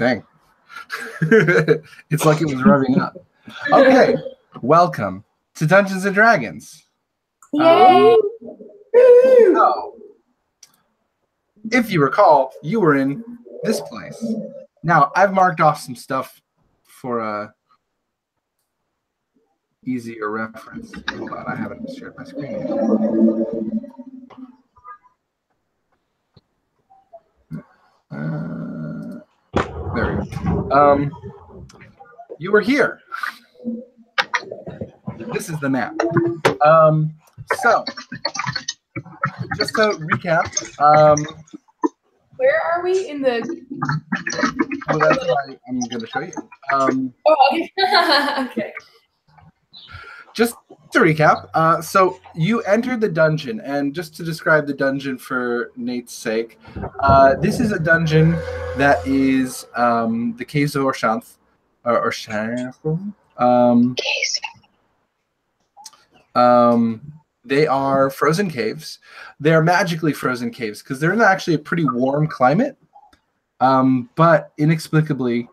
Dang. It's like it was revving up. Okay, welcome to Dungeons and Dragons. Yay! So, if you recall, you were in this place. Now, I've marked off some stuff for easier reference. Hold on, I haven't shared my screen yet. There we go. You were here. This is the map. So, just to recap. Where are we in the? Well, that's what I'm going to show you. Okay. Just to recap, so you entered the dungeon, and just to describe the dungeon for Nate's sake, this is a dungeon that is the Caves of Orshanth, they are frozen caves. They are magically frozen caves because they're in actually a pretty warm climate, but inexplicably,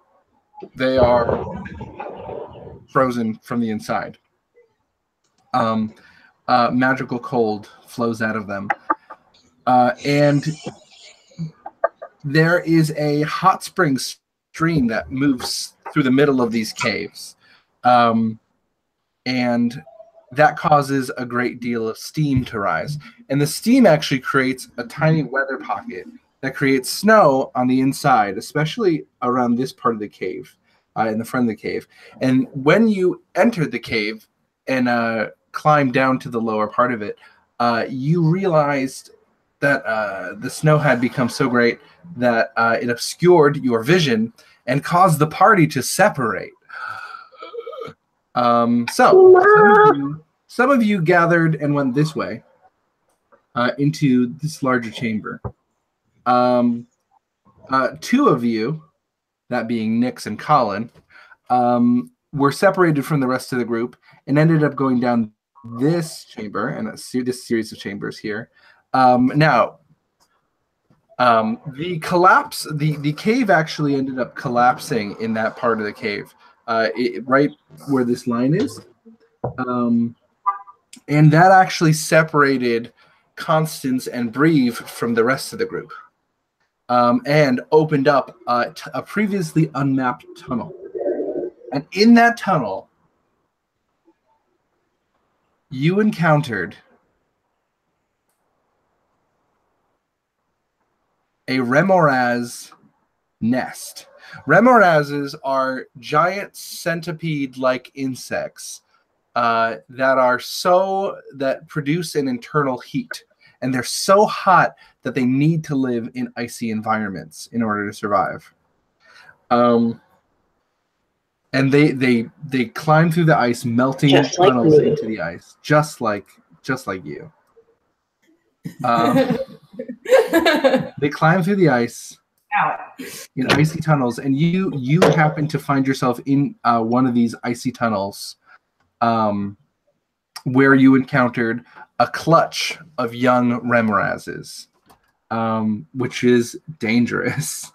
they are frozen from the inside. Magical cold flows out of them. And there is a hot spring stream that moves through the middle of these caves. And that causes a great deal of steam to rise. And the steam actually creates a tiny weather pocket that creates snow on the inside, especially around this part of the cave, in the front of the cave. And when you entered the cave and climbed down to the lower part of it, you realized that the snow had become so great that it obscured your vision and caused the party to separate. So some of you gathered and went this way into this larger chamber. Two of you, that being Nyx and Colin, were separated from the rest of the group and ended up going down this chamber and this series of chambers here. The cave actually ended up collapsing in that part of the cave, right where this line is. And that actually separated Constance and Breve from the rest of the group, and opened up a previously unmapped tunnel. And in that tunnel, you encountered a Remoraz nest. Remorazes are giant centipede-like insects that produce an internal heat, and they're so hot that they need to live in icy environments in order to survive. And they climb through the ice, melting tunnels into the ice, just like you. They climb through the ice in icy tunnels, and you happen to find yourself in one of these icy tunnels, where you encountered a clutch of young Remorazes, which is dangerous.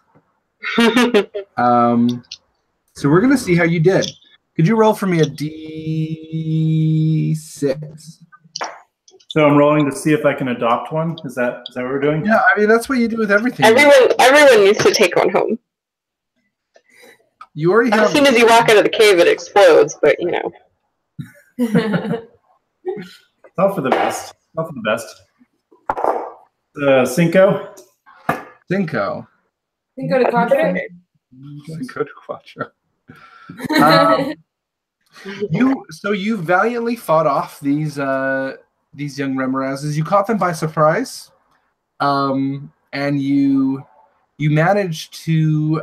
So we're going to see how you did. Could you roll for me a D6? So I'm rolling to see if I can adopt one. Is that what we're doing? Yeah, I mean, that's what you do with everything. Everyone needs to take one home. You already have. As soon as you walk out of the cave, it explodes, but you know. It's all for the best. All for the best. Cinco? Cinco de Quattro? Cinco de Quattro. You valiantly fought off these young Remorazes. You caught them by surprise, and you managed to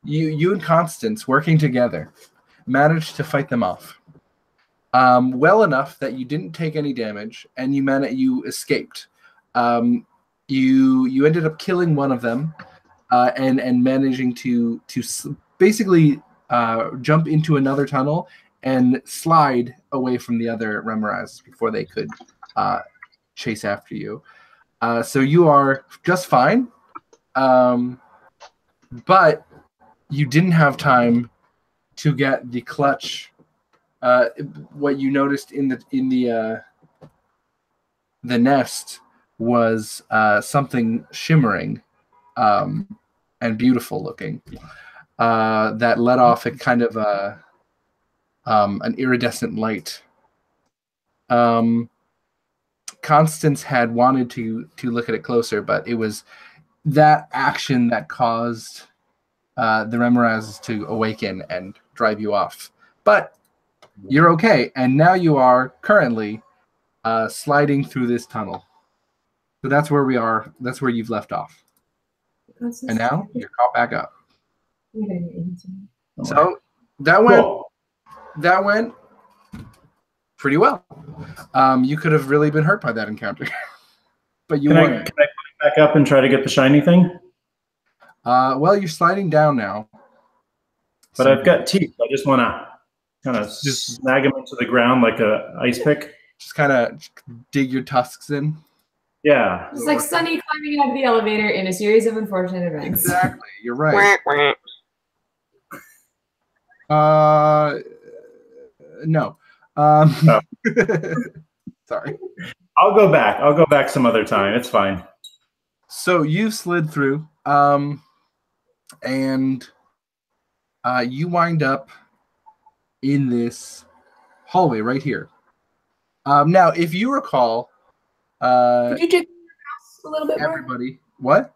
you and Constance, working together, managed to fight them off well enough that you didn't take any damage, and you escaped. You ended up killing one of them, and managing to basically jump into another tunnel and slide away from the other Remorazes before they could chase after you. So you are just fine. but you didn't have time to get the clutch. What you noticed in the nest was something shimmering and beautiful looking that let off a kind of an iridescent light. Constance had wanted to look at it closer, but it was that action that caused the Remoraz to awaken and drive you off. But you're okay, and now you are currently sliding through this tunnel. So that's where we are. That's where you've left off. And now you're caught back up. So that went pretty well. You could have really been hurt by that encounter, but you weren't. Can I back up and try to get the shiny thing? Well, you're sliding down now. But I've got teeth. I just want to kind of just snag them into the ground like a ice pick. Just kind of dig your tusks in. Yeah. It's like Sunny climbing out of the elevator in a series of unfortunate events. Exactly. You're right. No. Sorry. I'll go back. I'll go back some other time. It's fine. So you slid through, and you wind up in this hallway right here. Now, if you recall, could you jiggle your mouse a little bit more? Everybody, what?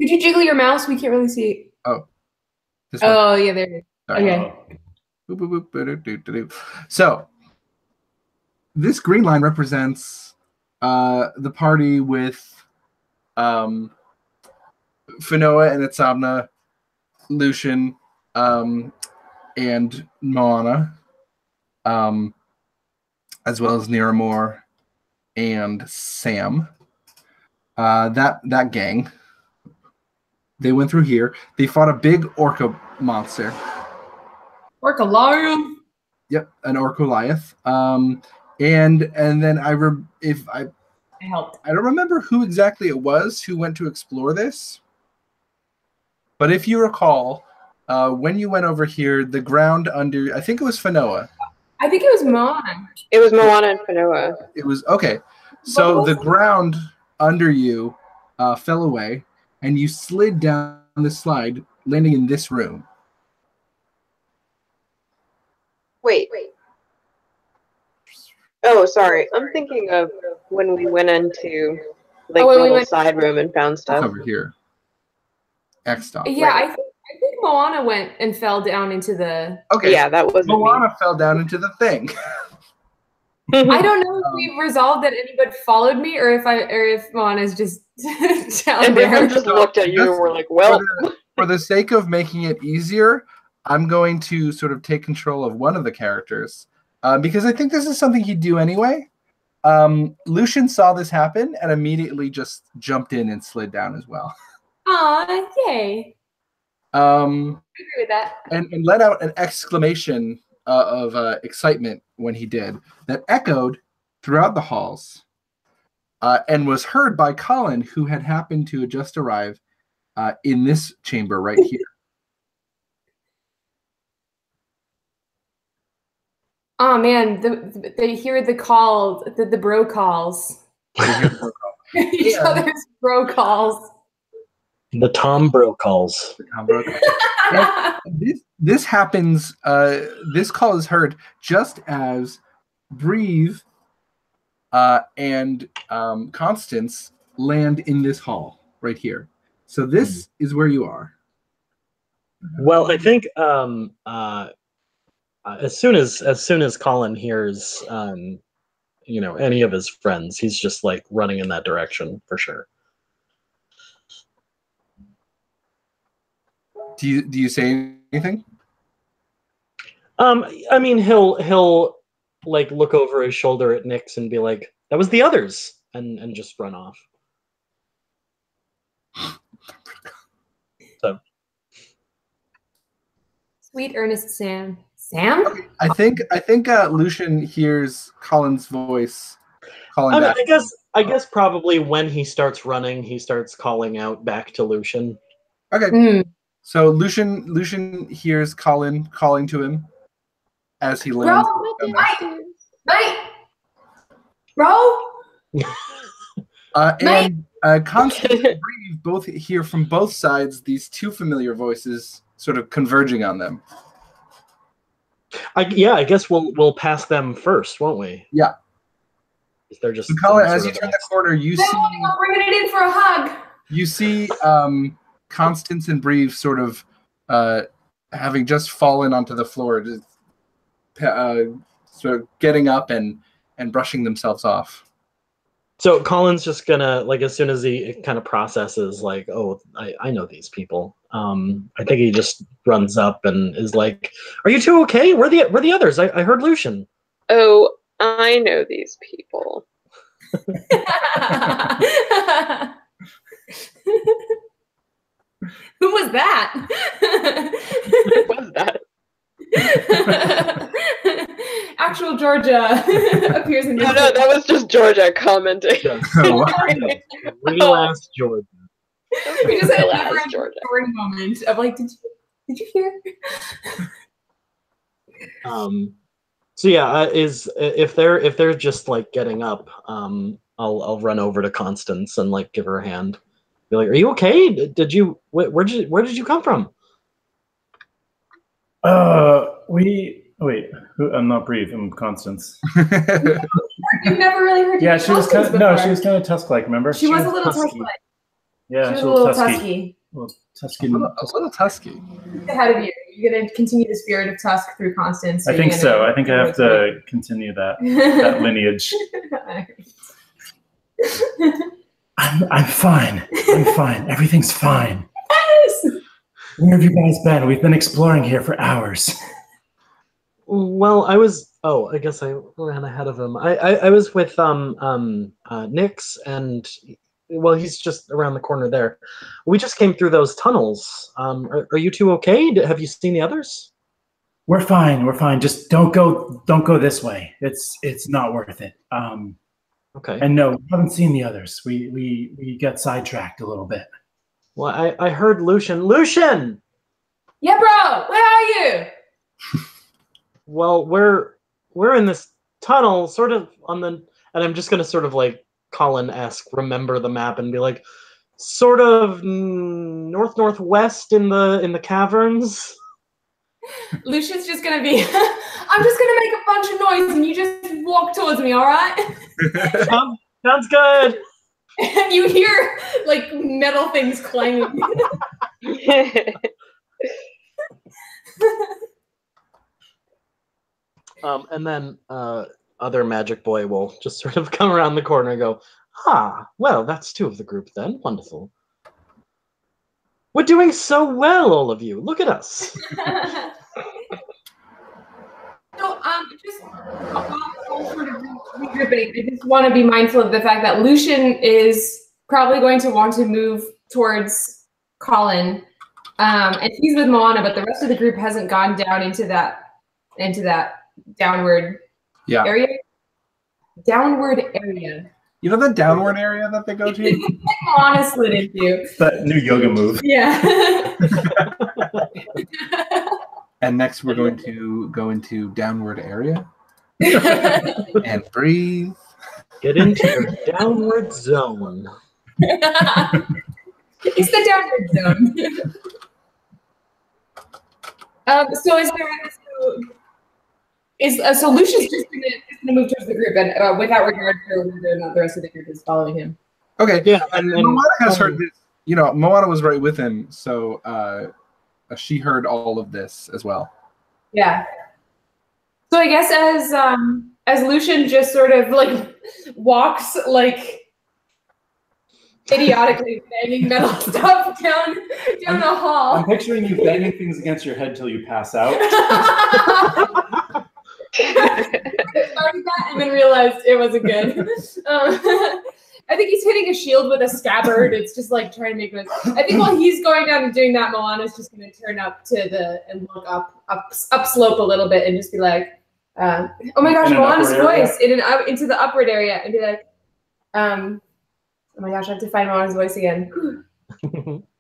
Could you jiggle your mouse? We can't really see it. Oh. This Oh, one. yeah, there it is. Sorry. Okay. So, this green line represents the party with Finoa and Itzabna, Lucian, and Moana, as well as Niramor and Sam. That gang. They went through here. They fought a big orca monster. Orcalarium. Yep, an Orcoliath. And then I helped. I don't remember who exactly it was who went to explore this. But if you recall, when you went over here, the ground under, I think it was Finoa. I think it was Moana. It was Moana and Finoa. It was, okay. So the ground under you fell away, and you slid down the slide, landing in this room. Wait. Oh, sorry. I'm thinking of when we went into like the little side room and found stuff. Over here. X-Stop. Yeah, I think Moana went and fell down into the... Okay. Yeah, that was Moana fell down into the thing. I don't know if we've resolved that anybody followed me or if Moana's just down there. Everyone just looked at you and were like, well... For the sake of making it easier, I'm going to sort of take control of one of the characters. Because I think this is something he'd do anyway. Lucian saw this happen and immediately just jumped in and slid down as well. Aw, yay. I agree with that. And let out an exclamation of excitement when he did that echoed throughout the halls and was heard by Colin, who had happened to just arrive in this chamber right here. Oh man, they hear the call, the bro calls. Each other's bro calls. The Tom bro calls. The Tom bro calls. This happens. This call is heard just as Breve and Constance land in this hall right here. So this is where you are. Well, I think as soon as Colin hears any of his friends, he's just like running in that direction for sure. Do you say anything? I mean, he'll like look over his shoulder at Nyx and be like, "That was the others," and just run off. So sweet earnest Sam. Sam? Okay, I think Lucian hears Colin's voice calling back. I guess probably when he starts running, he starts calling out back to Lucian. Okay. So Lucian hears Colin calling to him as he lands. Bro. And Constance and Breve both hear from both sides these two familiar voices sort of converging on them. I guess we'll pass them first, won't we? Yeah. They're just. So Colin, as you turn the corner, you see. I'm bringing it in for a hug. You see Constance and Breve sort of having just fallen onto the floor, just, sort of getting up and brushing themselves off. So Colin's just gonna, like, as soon as he kind of processes, like, oh, I know these people. I think he just runs up and is like, "Are you two okay? Where are the others? I heard Lucian." Oh, I know these people. Who was that? Who was that? Actual Georgia appears in this. No, that was just Georgia commenting. Real ass Georgia. We just had a never-ending moment of like, did you hear? So yeah, if they're just like getting up, I'll run over to Constance and like give her a hand. Be like, "Are you okay? Where did you come from?" Wait. I'm not Breve. I'm Constance. You've never really heard. Yeah, she was kind of Tusk-like. Remember? She was a little Tusk-like. Yeah, she was a little tusky. A little tusky. Ahead of you. You're gonna continue the spirit of Tusk through Constance. I think so. I think I have to continue that lineage. I'm fine. I'm fine. Everything's fine. Yes. Where have you guys been? We've been exploring here for hours. Well, I guess I ran ahead of him. I was with Nyx, and well, he's just around the corner there. We just came through those tunnels. Are you two okay? Have you seen the others? We're fine. We're fine. Just don't go this way. It's not worth it. Okay. And no, we haven't seen the others. We got sidetracked a little bit. Well, I heard Lucian. Lucian! Yeah, bro. Where are you? Well, we're in this tunnel, sort of and I'm just gonna sort of like Colin-esque remember the map and be like, sort of northwest in the caverns. Lucian's just gonna be. I'm just gonna make a bunch of noise, and you just walk towards me. All right? Sounds good. And you hear like metal things clanging. And then other magic boy will just sort of come around the corner and go, well, that's two of the group then. Wonderful. We're doing so well, all of you. Look at us. So, just sort of regrouping. I just want to be mindful of the fact that Lucian is probably going to want to move towards Colin, and he's with Moana, but the rest of the group hasn't gone down into that downward area. Downward area. You know the downward area that they go to? Moana slid into. That new yoga move. Yeah. And next we're going to go into downward area. And breathe. Get into your downward zone. It's the downward zone. So so Lucian's just gonna move towards the group, and without regard for whether or not the rest of the group is following him. Okay. Yeah, and Moana has heard this. You know, Moana was right with him, so she heard all of this as well. Yeah. So I guess as Lucian just sort of like walks like idiotically banging metal stuff down the hall. I'm picturing you banging things against your head till you pass out. Started that and then realized it wasn't good. I think he's hitting a shield with a scabbard. It's just like trying to make it. I think while he's going down and doing that, Moana's just going to turn up and look up slope a little bit and just be like, "Oh my gosh, Moana's voice into the upward area," and be like, "Oh my gosh, I have to find Moana's voice again."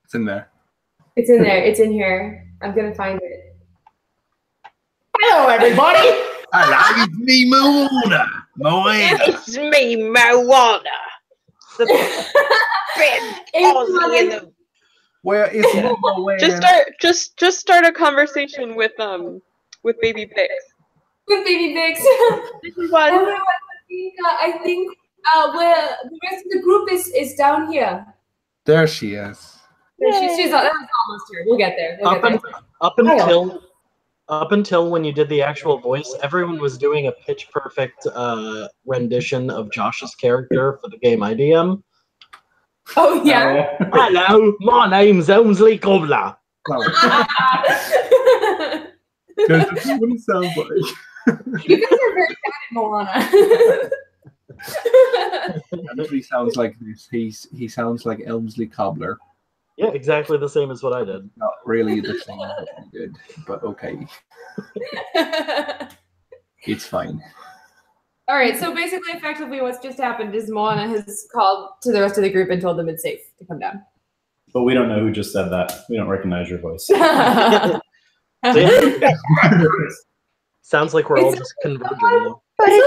It's in there. It's in there. It's in here. I'm gonna find it. Hello, everybody. Hello, it's me, Moana. Moana. It's me, Moana. The big Aussie in the. Where is Moana? Just start a conversation with Baby Pix. With Baby Bix. This is one. I think where the rest of the group is down here. There she is. She's almost here. We'll get there. Up until when you did the actual voice, everyone was doing a pitch perfect rendition of Josh's character for the game IDM. Oh yeah. Hello, my name's Elmsley Cobbler. That's what it sounds like. You guys are very bad at Moana. He sounds like this. He sounds like Elmsley Cobbler. Yeah, exactly the same as what I did. Not really the same as you did, but okay. It's fine. All right, so basically, effectively, what's just happened is Moana has called to the rest of the group and told them it's safe to come down. But we don't know who just said that. We don't recognize your voice. Sounds like we're all just converging. Though. But it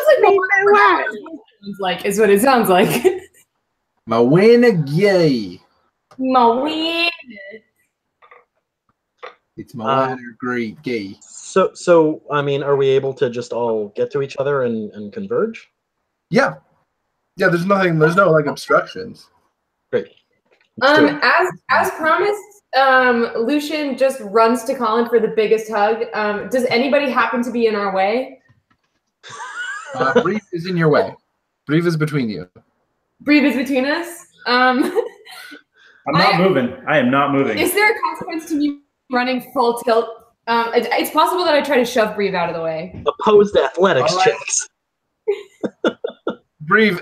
sounds like is what it sounds like. Moana gay. Moana. It's Moana great gay. So I mean, are we able to just all get to each other and converge? Yeah. Yeah, there's no like obstructions. Great. As promised, Lucian just runs to Colin for the biggest hug. Does anybody happen to be in our way? Breve is in your way. Breve is between you. Breve is between us. I'm not moving. I am not moving. Is there a consequence to me running full tilt? It's possible that I try to shove Breve out of the way. Opposed athletics checks. Breve,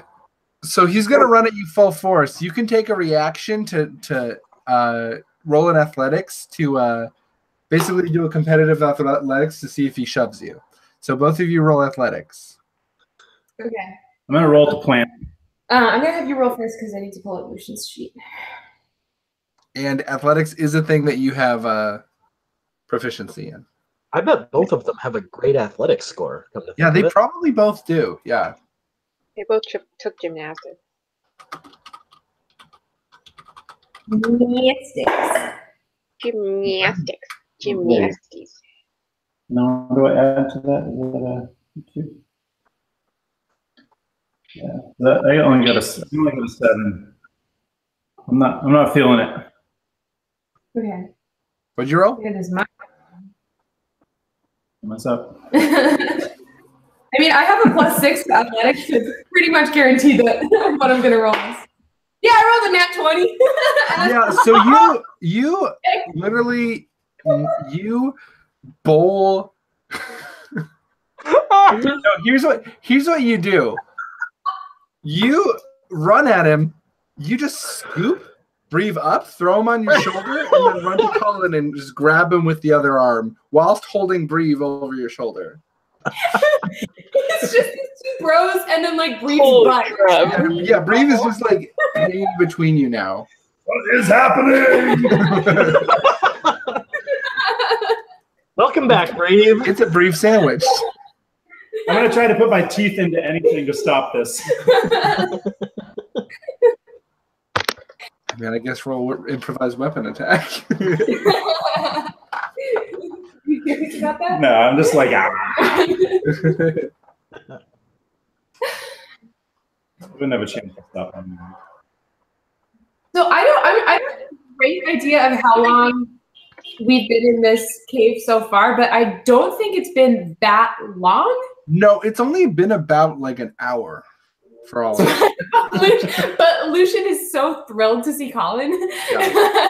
so he's going to run at you full force. You can take a reaction to roll in athletics to basically do a competitive athletics to see if he shoves you. So both of you roll athletics. Okay. I'm going to roll to plan. I'm going to have you roll first because I need to pull up Lucian's sheet. And athletics is a thing that you have proficiency in. I bet both of them have a great athletics score. Yeah, they probably both do. Yeah. They both took gymnastics. Gymnastics. No, what do I add to that? Is that two? Yeah, I only got a 7. I'm not feeling it. Okay. What'd you roll? It is my. What's up? I mean, I have a +6 to athletics, so it's pretty much guaranteed that what I'm gonna roll is. Yeah, I rolled a nat 20. Yeah, so you literally bowl. No, here's what you do. You run at him. You just scoop Breve up, throw him on your shoulder, and then run to Colin and just grab him with the other arm whilst holding Breve over your shoulder. It's just these two bros and then like Breve's butt. Yeah, Breve is just like hanging between you now. What is happening? Welcome back, Breve. It's a Breve sandwich. I'm going to try to put my teeth into anything to stop this. I mean, I guess roll improvised weapon attack. You serious about that? No, I'm just like, I wouldn't have a chance to stop him. So I don't have a great idea of how long we've been in this cave so far, but I don't think it's been that long. No, it's only been about like an hour for all of us. But Lucian is so thrilled to see Colin. Yeah.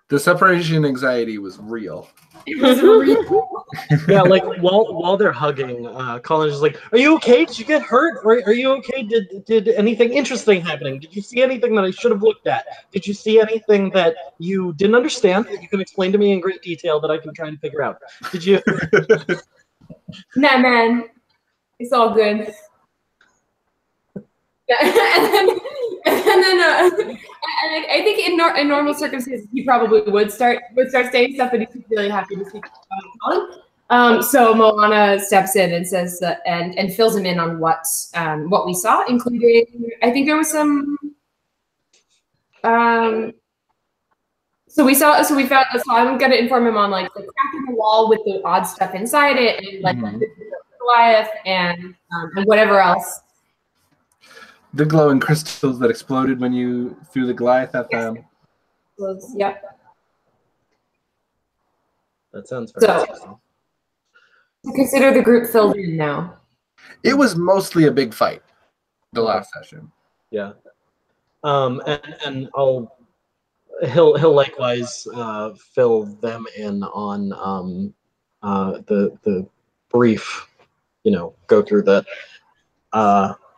The separation anxiety was real. It was real. Yeah, like while they're hugging, Colin's just like, "Are you okay? Did you get hurt? Or are you okay? Did anything interesting happening? Did you see anything that I should have looked at? Did you see anything that you didn't understand that you can explain to me in great detail that I can try and figure out? Did you?" Nah, man, it's all good. And and I think in normal circumstances he probably would start saying stuff, but he's really happy to see Colin. So Moana steps in and says that, and fills him in on what we saw, including I think there was some. So we found. So I'm gonna inform him on like the crack in the wall with the odd stuff inside it, and like the Goliath and whatever else. The glowing crystals that exploded when you threw the Goliath at them. Yep. That sounds very interesting. Consider the group filled in now. It was mostly a big fight, the last session. Yeah. And he'll likewise fill them in on the brief, go through that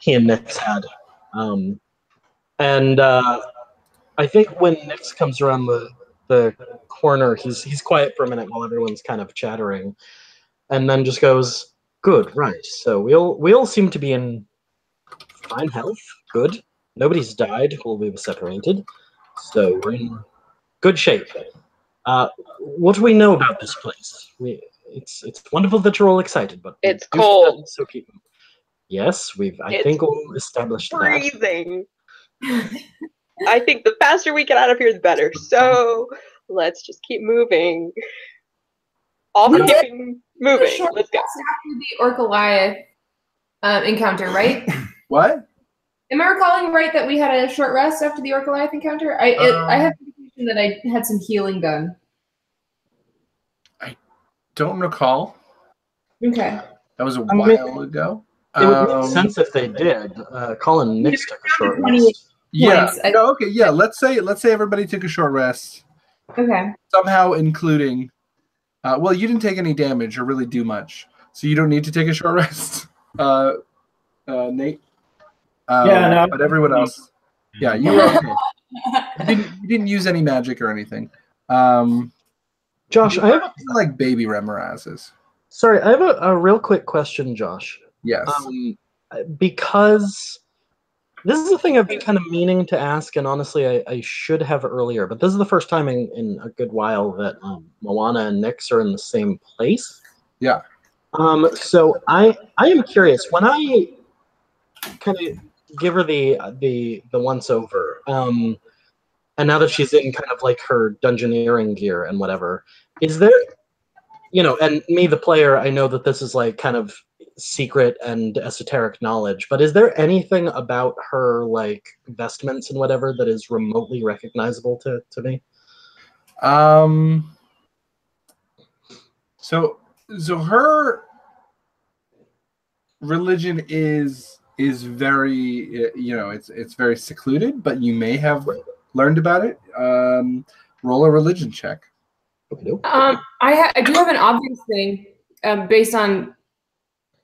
he and Nix had. And I think when Nix comes around the corner, he's quiet for a minute while everyone's kind of chattering, and then just goes, "Good, right. So we all seem to be in fine health. Good. Nobody's died while we were separated, so we're in good shape. What do we know about this place? It's wonderful that you're all excited, but it's cold. So keep. Yes, I think we'll establish that. Freezing. I think the faster we get out of here, the better. So let's just keep moving. Keeping moving. Let's go. After the Orc-Goliath encounter, right? What? Am I recalling right that we had a short rest after the Orc-Goliath encounter? I have the indication that I had some healing done. I don't recall. Okay. That was a while ago. It would make sense if they did. Colin and Nix took a short rest. Yeah. No, okay. Yeah. Let's say everybody took a short rest. Okay. Somehow including. Well, you didn't take any damage or really do much, so you don't need to take a short rest. Nate. No. But everyone else. Yeah, you were okay. You didn't use any magic or anything. Josh, I have like baby Remorazes. Sorry, I have a real quick question, Josh. Yes. Because this is a thing I've been kind of meaning to ask, and honestly, I should have earlier, but this is the first time in a good while that Moana and Nix are in the same place. Yeah. So I am curious, when I kind of give her the once over, and now that she's in kind of like her dungeoneering gear and whatever, is there, and me, the player, I know that this is like kind of secret and esoteric knowledge, but is there anything about her like vestments and whatever that is remotely recognizable to me? So her religion is very, it's very secluded, but you may have learned about it. Roll a religion check. I do have an obvious thing based on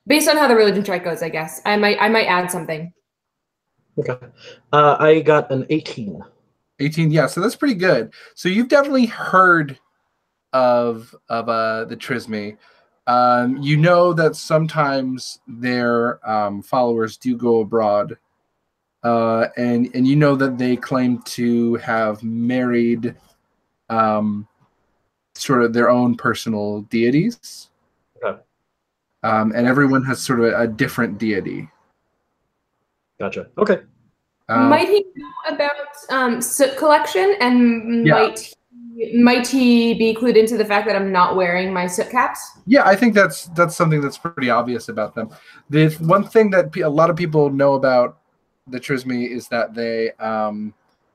how the religion check goes. I guess I might add something. Okay, I got an 18. 18, yeah. So that's pretty good. So you've definitely heard of the Trismi. You know that sometimes their followers do go abroad, and you know that they claim to have married sort of their own personal deities. Okay. And everyone has sort of a different deity. Gotcha. Okay. Might he know about soot collection, and might he be clued into the fact that I'm not wearing my soot caps? Yeah, I think that's something that's pretty obvious about them. The one thing that a lot of people know about the Trismi is that they,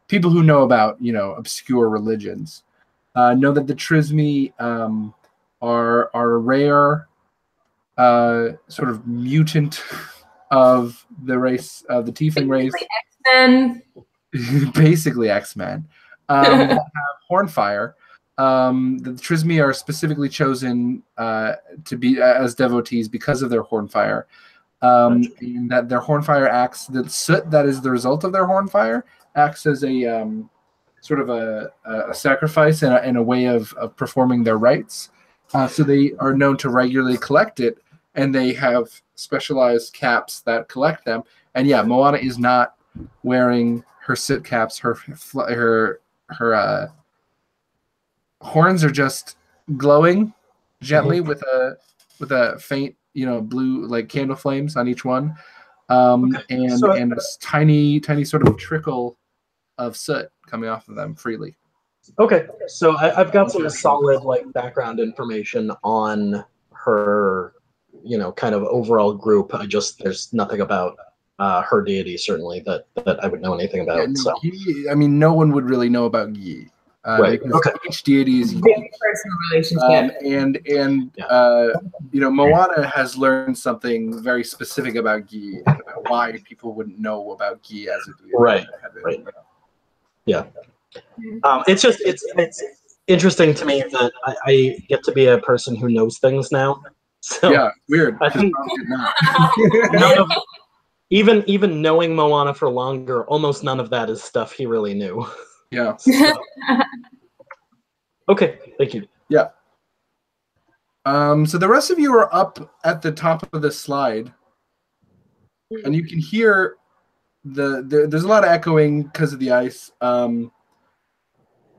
people who know about obscure religions, know that the Trismi are a rare sort of mutant of the race of the Tiefling race. X-Men. Basically X-Men. Have Hornfire. The Trismi are specifically chosen to be as devotees because of their Hornfire. And that their Hornfire acts, the soot that is the result of their Hornfire acts as a sort of a sacrifice and a way of performing their rites. So they are known to regularly collect it, and they have specialized caps that collect them. And yeah, Moana is not wearing her sit caps, her horns are just glowing gently with a faint, blue like candle flames on each one, and a tiny sort of trickle of soot coming off of them freely. Okay, so I've got some solid like background information on her, kind of overall group. There's nothing about her deity certainly that I would know anything about. Gi, no one would really know about Gi. Right. Because each deity is unique. Personal relationship. Moana has learned something very specific about Gi and about why people wouldn't know about Gi as a deity. Right. Yeah. It's interesting to me that I get to be a person who knows things now. So yeah, weird. I think even knowing Moana for longer, almost none of that is stuff he really knew. Yeah. Okay, thank you. Yeah. So the rest of you are up at the top of the slide, and you can hear there's a lot of echoing because of the ice.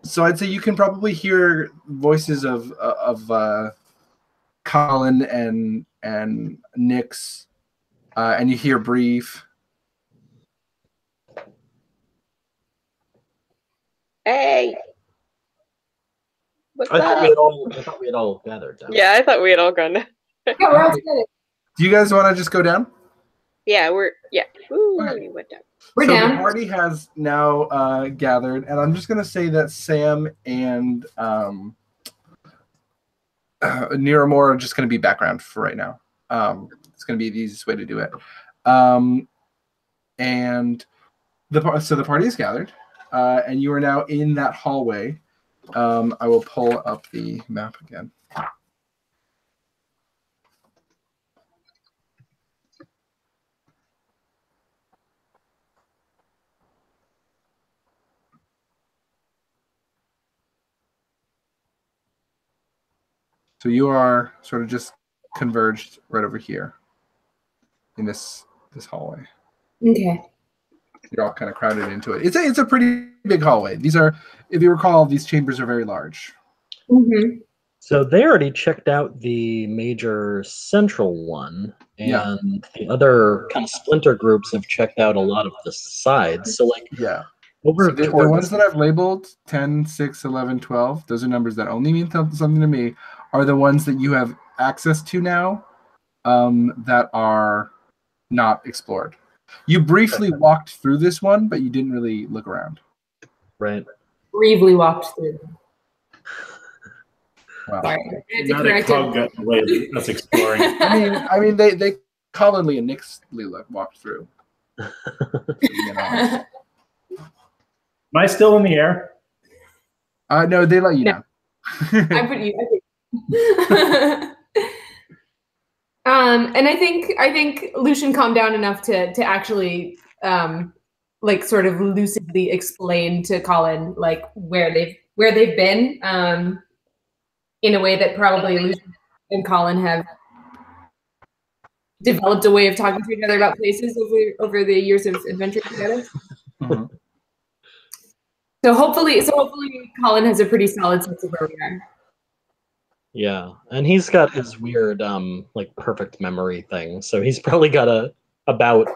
So I'd say you can probably hear voices of Colin and Nyx, and you hear Brief. Hey. What's I up? thought we had all gathered down. Yeah, I thought we had all gone down. Yeah, we're all together. Do you guys want to just go down? Yeah, Ooh, okay. we went down. We're down. The party has now gathered, and I'm just going to say that Sam and Niramore are just going to be background for right now. It's going to be the easiest way to do it. And the party is gathered, and you are now in that hallway. I will pull up the map again. So you are sort of just converged right over here in this hallway. Okay. You're all kind of crowded into it. It's a pretty big hallway. These are, if you recall, these chambers are very large. Mm-hmm. So they already checked out the major central one, and the other kind of splinter groups have checked out a lot of the sides. So over the ones that I've labeled 10, 6, 11, 12, those are numbers that only mean something to me, are the ones that you have access to now that are not explored. You briefly walked through this one, but you didn't really look around. Right. Briefly walked through. Wow. Sorry. Not a cog got in the way. That's exploring. I mean, they Colin and Nyx walked through. Am I still in the air? No, they let you down. I put you. And I think Lucian calmed down enough to actually sort of lucidly explain to Colin where they've been in a way that probably Lucian and Colin have developed a way of talking to each other about places over the years of adventure together. Mm-hmm. So hopefully Colin has a pretty solid sense of where we are. Yeah, and he's got his weird perfect memory thing, so he's probably got about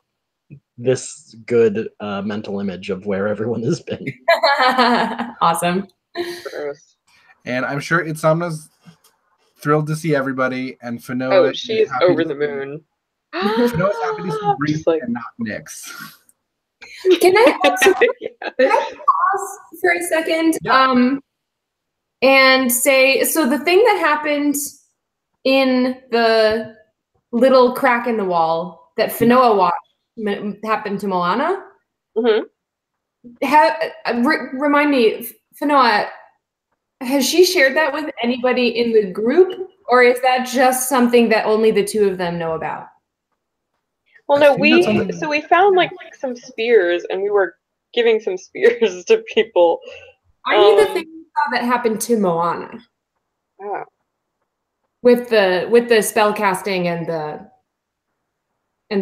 this good mental image of where everyone has been. Awesome. Gross. And I'm sure Itzamna's thrilled to see everybody, and Finoa. Oh, she's over the moon. Finoa's happy to see Brief and not Nyx. Can I pause for a second? Yeah. And say, so the thing that happened in the little crack in the wall that Finoa watched happened to Moana? Mm-hmm. Remind me, Finoa, has she shared that with anybody in the group? Or is that just something that only the two of them know about? Well, no, we found some spears, and we were giving some spears to people. I mean the thing that happened to Moana. Oh. With the spell casting and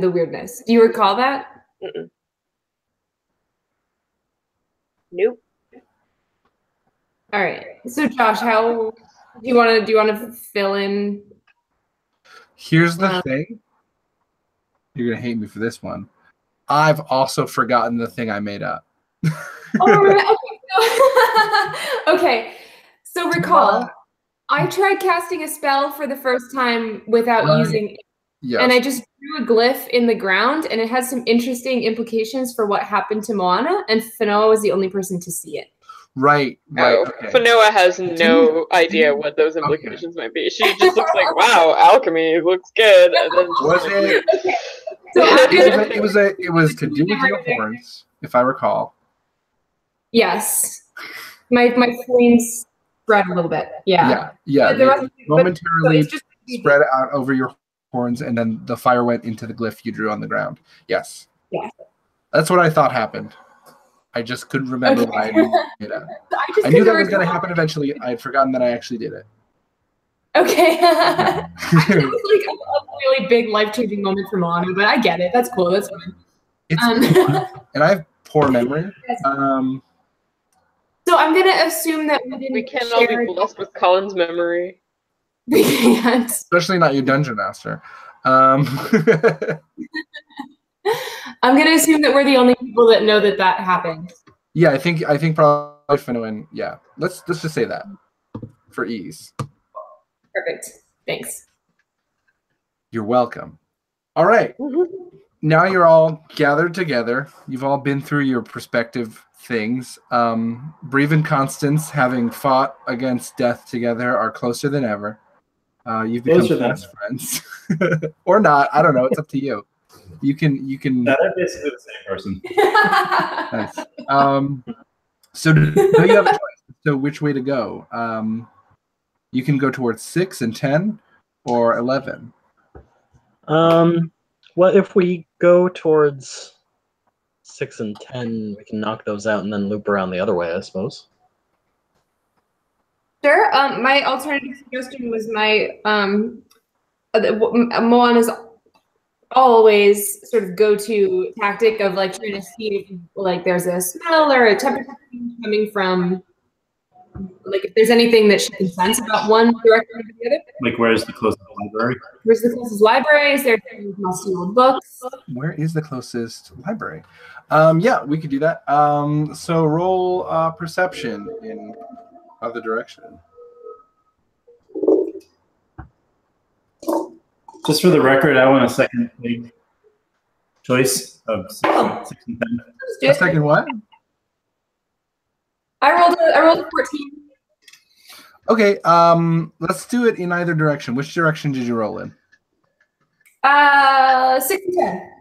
the weirdness. Do you recall that? Mm-mm. Nope. All right. So Josh, how do you want to fill in? Here's the thing. You're gonna hate me for this one. I've also forgotten the thing I made up. Okay. So recall, I tried casting a spell for the first time without using it. Yes. And I just drew a glyph in the ground, and it has some interesting implications for what happened to Moana, and Fanoa was the only person to see it. Right. Oh, Okay. Fanoa has no idea what those implications might be. She just looks like, wow, alchemy looks good. And then Was it? Okay. So It was to do with your horns, if I recall. Yes. My flames spread a little bit. Yeah. Yeah. But Momentarily it's just spread out over your horns, and then the fire went into the glyph you drew on the ground. Yes. Yeah. That's what I thought happened. I just couldn't remember why I made it up. I knew that was going to happen eventually. I had forgotten that I actually did it. Okay. It was like a really big life-changing moment for Moana, but I get it. That's cool. That's fine. And I have poor memory. So I'm going to assume that we can't all be blessed with Colin's memory. We can't. Especially not you, Dungeon Master. I'm going to assume that we're the only people that know that happened. Yeah, I think probably Finoan. Yeah, let's just say that for ease. Perfect. Thanks. You're welcome. All right. Now you're all gathered together. You've all been through your respective things. Breve and Constance, having fought against death together, are closer than ever. You've become fast friends, or not. I don't know. It's up to you. You can. They're basically the same person. Nice. So do you have a choice? So which way to go? You can go towards 6 and 10, or 11. Well, if we go towards 6 and 10, we can knock those out and then loop around the other way, I suppose. Sure. My alternative suggestion was Moana's always sort of go-to tactic of like trying to see if like there's a smell or a temperature coming from, like if there's anything that she can sense about one direction or the other. Like where's the closest library? Where's the closest library? Is there musty old books? Where is the closest library? Yeah, we could do that. So roll perception in other direction. Just for the record, I want a second choice of 6 and 10. A second what? I rolled a 14. Okay, let's do it in either direction. Which direction did you roll in? 6 and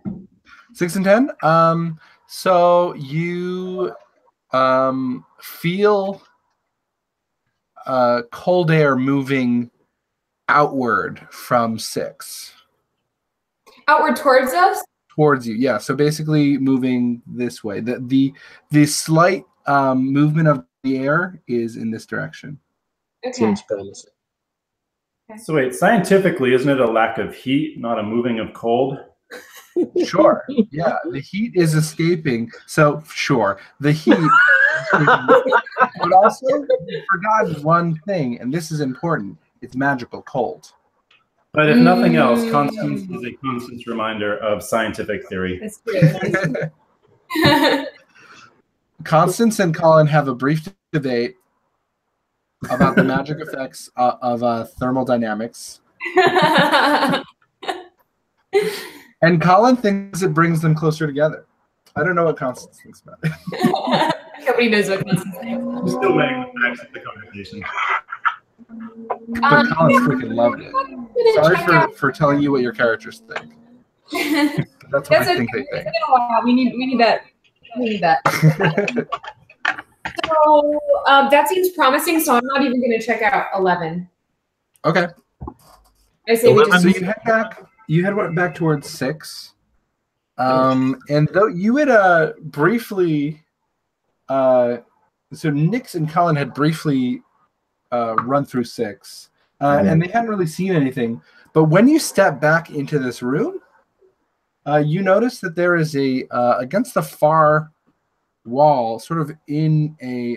10. 6 and 10. So you feel cold air moving outward from 6. Outward towards us? Towards you, yeah. So basically moving this way. The slight movement of the air is in this direction. Okay. Seems promising. So wait, scientifically, isn't it a lack of heat, not a moving of cold? Sure. Yeah, the heat is escaping. So sure, the heat. But also, you forgot one thing, and this is important. It's magical cold. But if nothing else, Constance is a constant reminder of scientific theory. That's true. Constance and Colin have a brief debate about the magic effects of thermodynamics. And Colin thinks it brings them closer together. I don't know what Constance thinks about it. Nobody knows what Constance thinks. I'm still waiting for the facts of the conversation. But Colin freaking loved it. Sorry for telling you what your characters think. That's what I think they think. We need that. We need that. So that seems promising. So I'm not even going to check out 11. Okay. I say we just. So you head back towards 6. And though you had briefly, so Nix and Colin had briefly run through 6, and they hadn't really seen anything. But when you step back into this room, you notice that there is against the far wall, sort of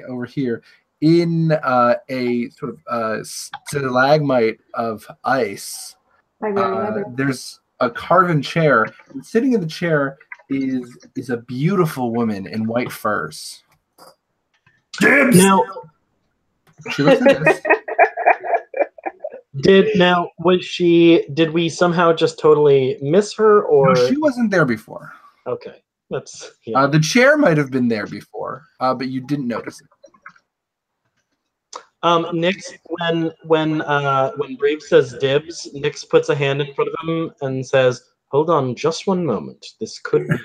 over here, in a sort of stalagmite of ice. There's a carven chair, and sitting in the chair is a beautiful woman in white furs. Dibs! Now, She looks like this. did we somehow just totally miss her, or No, she wasn't there before. okay, that's yeah. The chair might have been there before, but you didn't notice it. Nix, when Brave says dibs, Nix puts a hand in front of him and says, "Hold on, just one moment. This could be."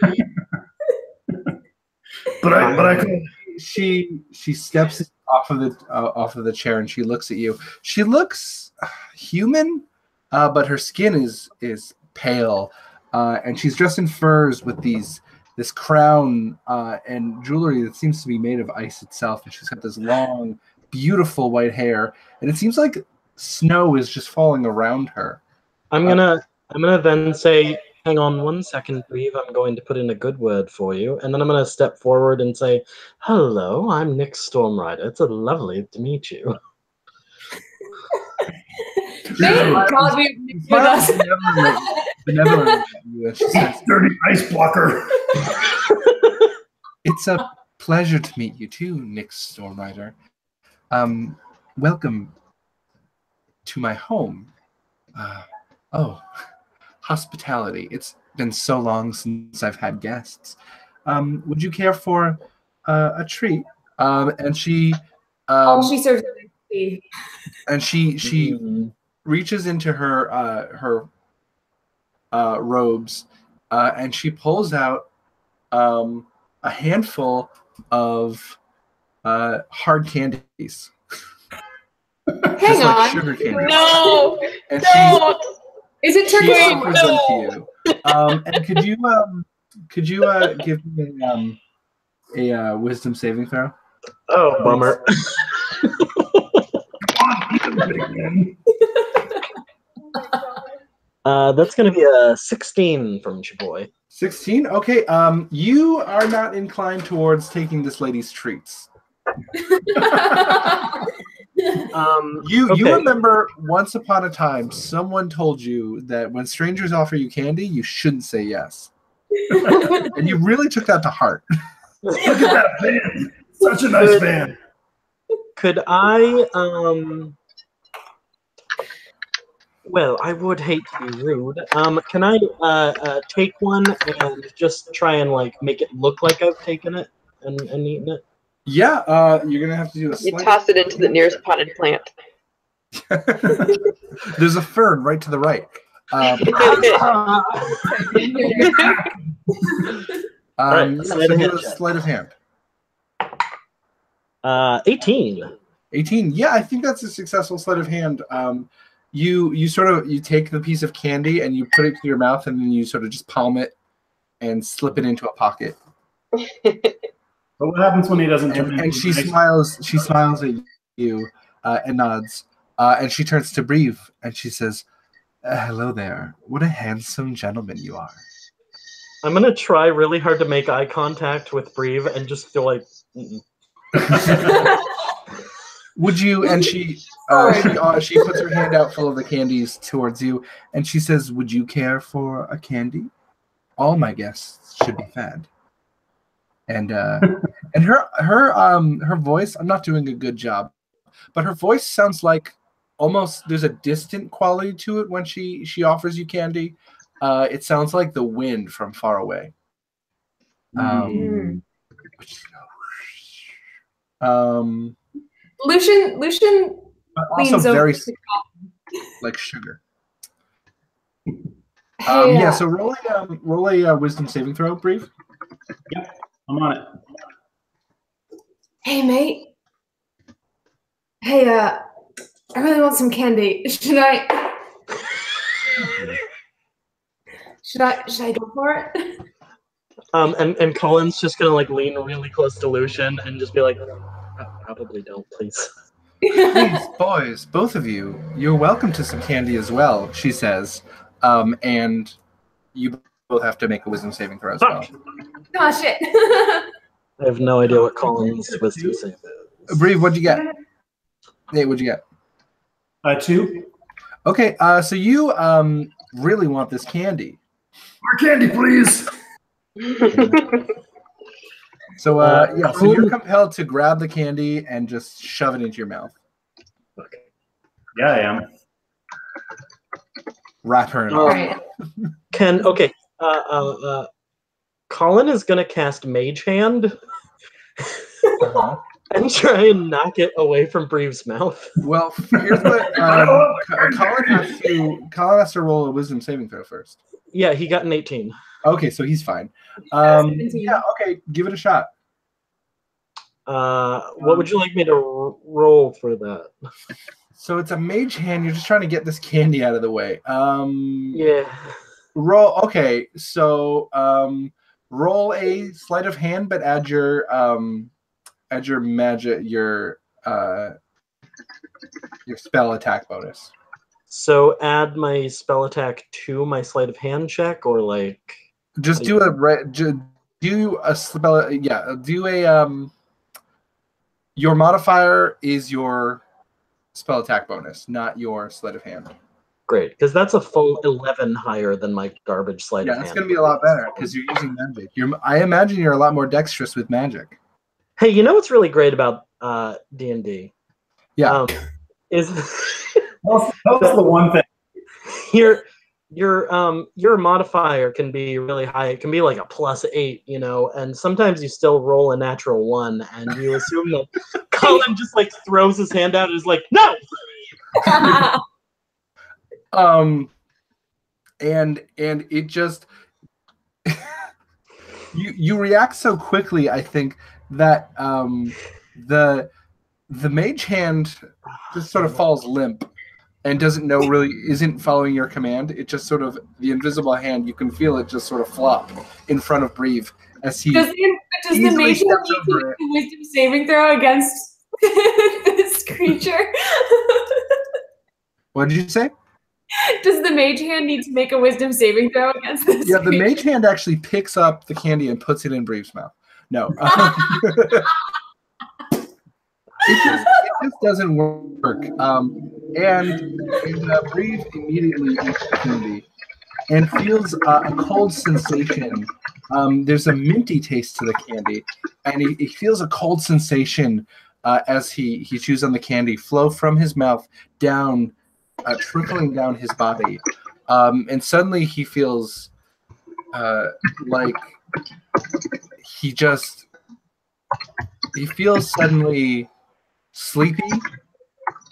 But I could. She steps off of the chair and she looks at you. She looks human, but her skin is pale, and she's dressed in furs with this crown and jewelry that seems to be made of ice itself. And she's got this long, beautiful white hair, and it seems like snow is just falling around her. I'm gonna then say, "Hang on one second, Brave. I'm going to put in a good word for you," and then I'm gonna step forward and say, "Hello, I'm Nix Stormrider. It's lovely to meet you." Thank God we with us. She says, Dirty ice blocker. "It's a pleasure to meet you too, Nix Stormrider. Welcome to my home. Hospitality. It's been so long since I've had guests. Would you care for a treat?" And she She serves tea. and she reaches into her robes and she pulls out a handful of hard candies. Hang Just like on. sugar candies. No, And don't. Is it she turkey? offers them to you. And could you give me a wisdom saving throw? Oh, bummer. That's gonna be a 16 from Chaboy. 16? Okay. You are not inclined towards taking this lady's treats. You Okay. remember once upon a time someone told you that when strangers offer you candy, you shouldn't say yes. And you really took that to heart. Look at that van. Such a nice van. Could I well, I would hate to be rude. Can I take one and just try and like make it look like I've taken it and eaten it? Yeah, you're gonna have to do a You slight- toss it into the nearest potted plant. There's a fern right to the right. Right, So sleight of do hand a check. sleight of hand. 18. 18. Yeah, I think that's a successful sleight of hand. You sort of take the piece of candy and you put it to your mouth and then you sort of just palm it and slip it into a pocket. But what happens when he doesn't turn And into she an ice- smiles. She smiles at you and nods. And she turns to Breve and she says, "Hello there. What a handsome gentleman you are." I'm gonna try really hard to make eye contact with Breve and just feel like mm-mm. Would you? And she puts her hand out full of the candies towards you, and she says, "Would you care for a candy? All my guests should be fed." And her voice. I'm not doing a good job, but her voice sounds like almost there's a distant quality to it when she offers you candy. It sounds like the wind from far away. Lucian But also leans over. very to- like sugar. Hey, Yeah. So roll a wisdom saving throw, Breve. I'm on it. hey, mate. Hey, I really want some candy. Should I go for it? And Colin's just gonna like lean really close to Lucian and just be like, probably don't, please. Please, boys, both of you, you're welcome to some candy as well, she says. And you both have to make a wisdom saving throw as well. Oh shit. I have no idea what Colin's wisdom save is. Breve, what'd you get? Nate, what'd you get? 2. Okay, so you really want this candy. More candy, please. So yeah, so you're compelled to grab the candy and just shove it into your mouth. Okay. Yeah, I am. Wrap her in. All right. Okay. Colin is gonna cast Mage Hand Uh-huh. and try and knock it away from Breve's mouth. Well, here's what Colin has to roll a wisdom saving throw first. Yeah, he got an 18. Okay, so he's fine. 17. Yeah, okay, give it a shot. What would you like me to roll for that? So it's a mage hand. You're just trying to get this candy out of the way. Yeah. Roll. Okay, so roll a sleight of hand, but add your magic, your spell attack bonus. So add my spell attack to my sleight of hand check, or like Just do a spell. Yeah, do a Your modifier is your spell attack bonus, not your sleight of hand. great, because that's a full 11 higher than my garbage sleight Yeah, of hand. it's going to be a lot better because you're using magic. I imagine you're a lot more dexterous with magic. Hey, you know what's really great about D&D? Yeah. Is That's the one thing. your modifier can be really high. It can be like a +8, you know, and sometimes you still roll a natural 1, and you assume that Colin just like throws his hand out and is like, no. And it just you react so quickly, I think, that the mage hand just sort of falls limp and isn't following your command. It just sort of, the invisible hand, you can feel it just sort of flop in front of Breve as he does the mage hand need to make a wisdom saving throw against this creature? What did you say? Does the mage hand need to make a wisdom saving throw against this Yeah, the creature? mage hand actually picks up the candy and puts it in Breve's mouth. No. It just doesn't work. And Breve immediately eats the candy and feels a cold sensation. There's a minty taste to the candy, and he feels a cold sensation as he chews on the candy flow from his mouth down, trickling down his body. And suddenly he feels like he feels suddenly sleepy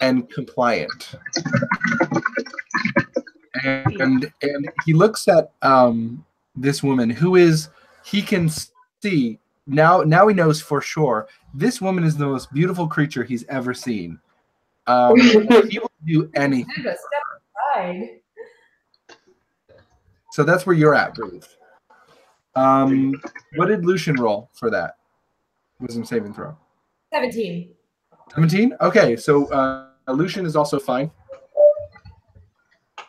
and compliant. And he looks at this woman he can see now he knows for sure this woman is the most beautiful creature he's ever seen. He will do anything. Step aside. So that's where you're at, Breve. What did Lucian roll for that? Wisdom saving throw. 17. 17? Okay, so Lucian is also fine.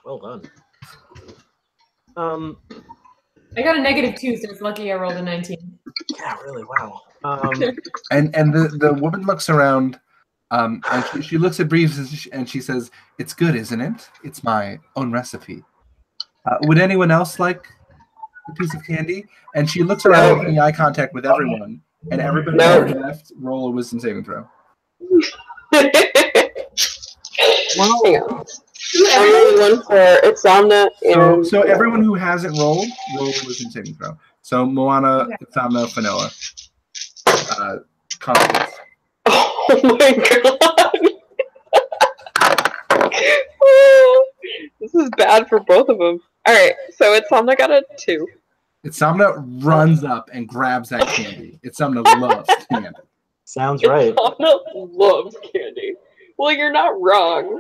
Well done. I got a -2, so it's lucky I rolled a 19. Yeah, really. Wow. And the woman looks around, and she looks at Breve and she says, "It's good, isn't it? It's my own recipe. Would anyone else like a piece of candy?" And she looks around, making eye contact with everyone, and everybody on the left roll a wisdom saving throw. Hang on. I'm only one for Itzamna and So everyone who hasn't roll a wisdom saving throw. So Moana, Itzamna, Fanoa, Constance. Oh my god. This is bad for both of them. Alright, so Itzamna got a 2. Itzamna runs up and grabs that candy. Itzamna loves candy. Sounds right. Itzamna loves candy. Well, you're not wrong.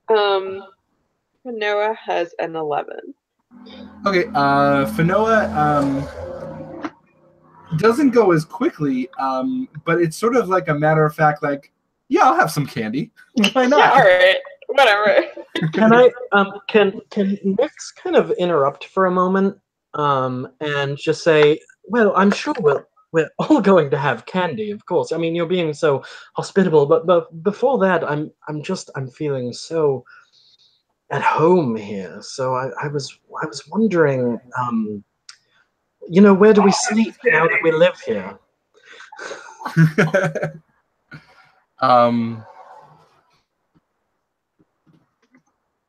Fanoa has an 11. Okay, Fanoa doesn't go as quickly, but it's sort of like a matter of fact, like, yeah, I'll have some candy. Why not? Yeah, alright. Whatever. Can I can Nyx kind of interrupt for a moment and just say, Well, I'm sure we're all going to have candy, of course. I mean, you're being so hospitable, but before that, I'm feeling so at home here. So I was wondering, where do we sleep now that we live here?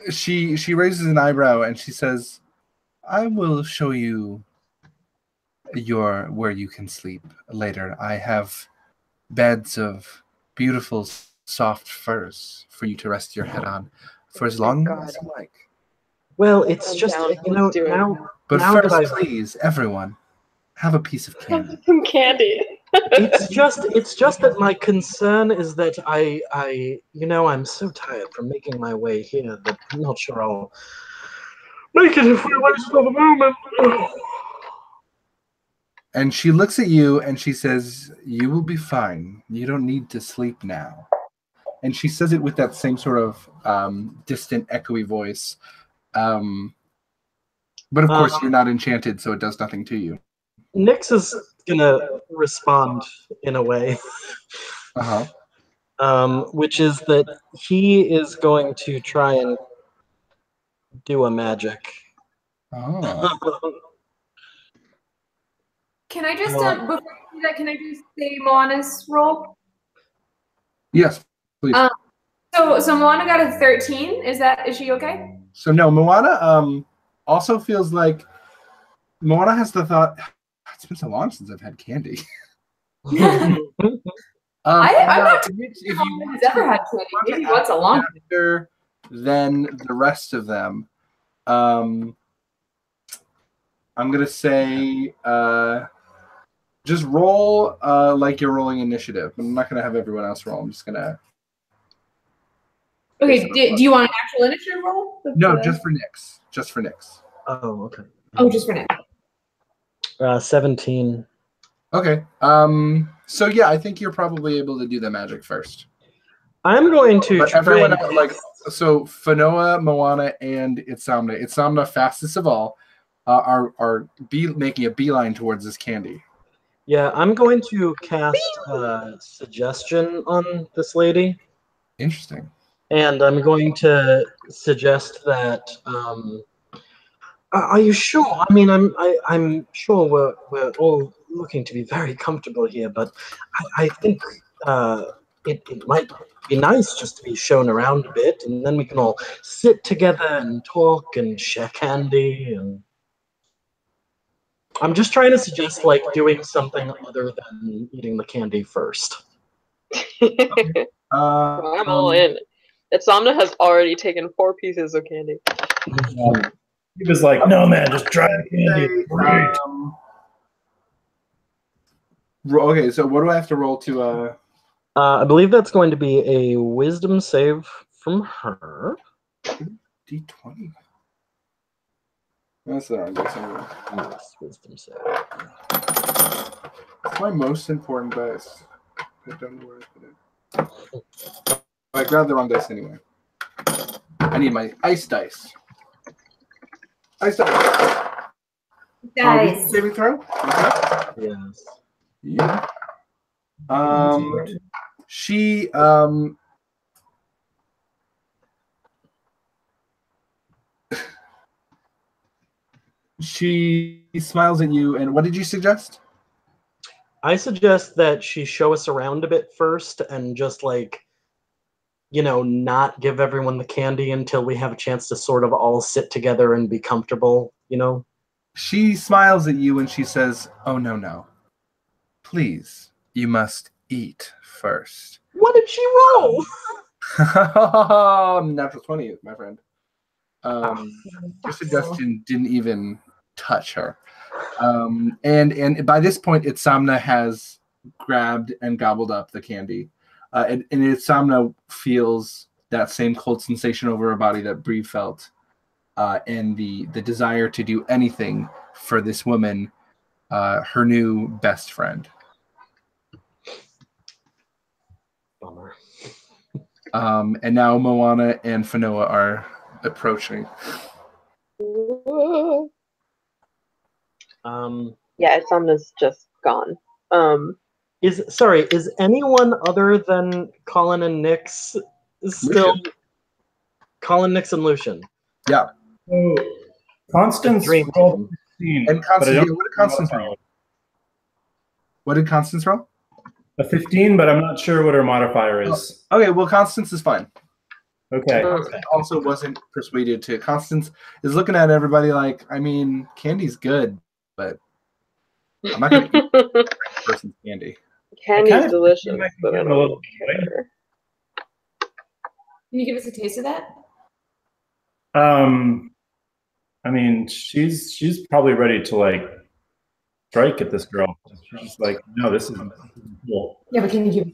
She raises an eyebrow and she says, "I will show you where you can sleep later. I have beds of beautiful soft furs for you to rest your head on for as long as you like." Well, it's just Let's do it. But now first, that please, everyone, have a piece of candy. Some candy. it's just that my concern is that I'm so tired from making my way here that I'm not sure I'll make it if we waste another moment. And she looks at you and she says, "You will be fine. You don't need to sleep now." And she says it with that same sort of distant, echoey voice. But of course, you're not enchanted, so it does nothing to you. Nyx is gonna respond in a way, which is that he is going to try and do a magic. Oh. Can I just before you do that, can I just say Moana's roll? Yes, please. So Moana got a 13. Is she okay? So no, Moana also feels like Moana has the thought, it's been so long since I've had candy. I'm not sure if he's ever had candy. Maybe once a long time. Than the rest of them. I'm gonna say just roll like you're rolling initiative. I'm not gonna have everyone else roll. I'm just gonna. Okay. Do you want an actual initiative roll? No, just for Nyx. Just for Nyx. Oh, okay. Oh, just for Nyx. 17. Okay. So yeah, I think you're probably able to do the magic first. I'm going to. But everyone so Fanoa, Moana, and Itzamna. Itzamna, fastest of all, are making a beeline towards this candy. Yeah, I'm going to cast suggestion on this lady. Interesting. And I'm going to suggest that. Are you sure? I mean, I'm sure we're all looking to be very comfortable here, but I think it might be nice just to be shown around a bit, and then we can all sit together and talk and share candy. And I'm just trying to suggest doing something other than eating the candy first. I'm all in. Itzamna has already taken 4 pieces of candy. He was like, "No, man, just try the candy." Great. Okay, so what do I have to roll to? I believe that's going to be a wisdom save from her. D20. That's the wrong dice. Yes, wisdom save. It's my most important dice. I don't know where I put it. I grabbed the wrong dice anyway. I need my ice dice. Ice dice. Dice. Saving throw? Okay. Yes. Yeah. She she smiles at you, and what did you suggest? I suggest that she show us around a bit first and just not give everyone the candy until we have a chance to sort of all sit together and be comfortable, She smiles at you and she says, "Oh, no. Please, you must eat first." What did she roll? Natural 20, my friend. Your suggestion didn't even touch her. And by this point, Itzamna has grabbed and gobbled up the candy. And Itzamna feels that same cold sensation over her body that Bree felt, and the desire to do anything for this woman, her new best friend. Bummer. And now Moana and Fanoa are approaching. Yeah, Somna's just gone. Is anyone other than Colin and Nyx still Lucian. Colin, Nyx, and Lucian? Yeah. So Constance Dream rolled team. 15. And but I Constance, don't yeah, what did Constance roll? What did Constance roll? A 15, but I'm not sure what her modifier is. Okay, well, Constance is fine. Okay. Constance also wasn't persuaded to. Constance is looking at everybody like, I mean, candy's good, but I'm not going to eat the person's candy. Candy's kind of delicious, feel like but I I'm don't a little care. Can you give us a taste of that? I mean, she's probably ready to like strike at this girl. She's like, no, this isn't cool. Yeah, but can you give?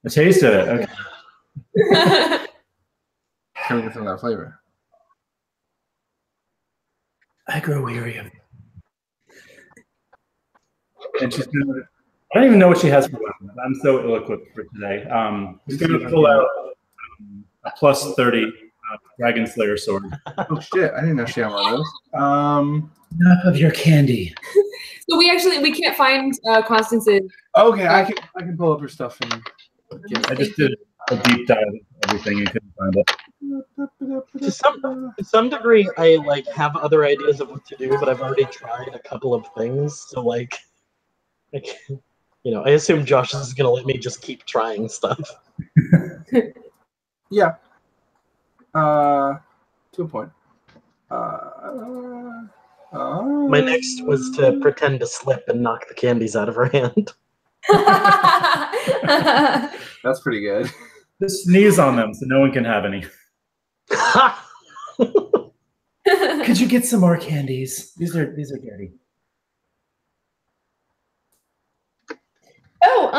I tasted it. Okay. Can we get some of that flavor? I grow weary of it. And she's gonna, I don't even know what she has for weapons. I'm so ill-equipped for today. She's gonna pull out a plus 30 Dragon Slayer sword. Oh shit! I didn't know she had one of those. Enough of your candy. So we can't find Constance's. Okay, I can pull up her stuff and. I just did a deep dive of everything and couldn't find it. To some degree, I like have other ideas of what to do, but I've already tried a couple of things. So like, I assume Josh is gonna let me just keep trying stuff. Yeah. To a point. My next was to pretend to slip and knock the candies out of her hand. That's pretty good. Just sneeze on them so no one can have any. Could you get some more candies? These are dirty. Oh,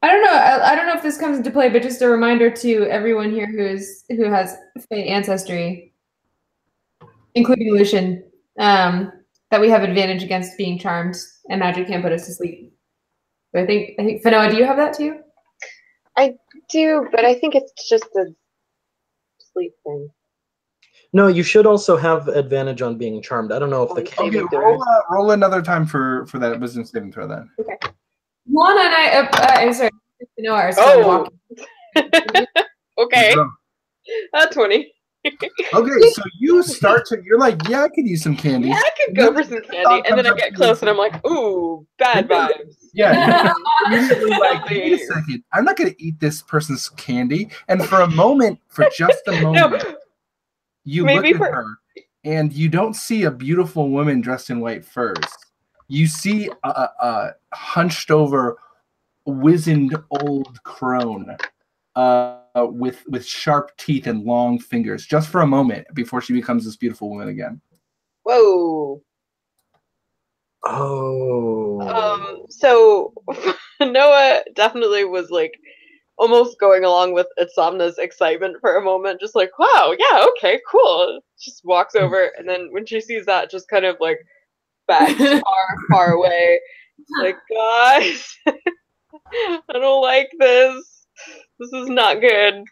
I don't know. I don't know if this comes into play, but just a reminder to everyone here who has Fey ancestry, including Lucian, that we have advantage against being charmed, and magic can't put us to sleep. So I think Fanoa, do you have that too? I do, but I think it's just a sleep thing. No, you should also have advantage on being charmed. I don't know if the Okay, roll another time for that wisdom saving throw then. Okay. Juana and I, I'm sorry, Fanoa are still walking. Okay. 20. Okay, so you're like, yeah, I could use some candy. Yeah, I could go for some candy, and then I get close, and I'm like, ooh, bad vibes. Yeah, you're immediately like, wait a second, I'm not going to eat this person's candy. And for a moment, for just a moment, you look at her, and you don't see a beautiful woman dressed in white furs. You see a hunched over, wizened old crone with sharp teeth and long fingers, just for a moment before she becomes this beautiful woman again. Whoa. Oh. So Noah definitely was like almost going along with Itzamna's excitement for a moment, just like, wow, yeah, okay, cool. Just walks over, and then when she sees that, just kind of like backs far away. Like, guys, I don't like this. This is not good.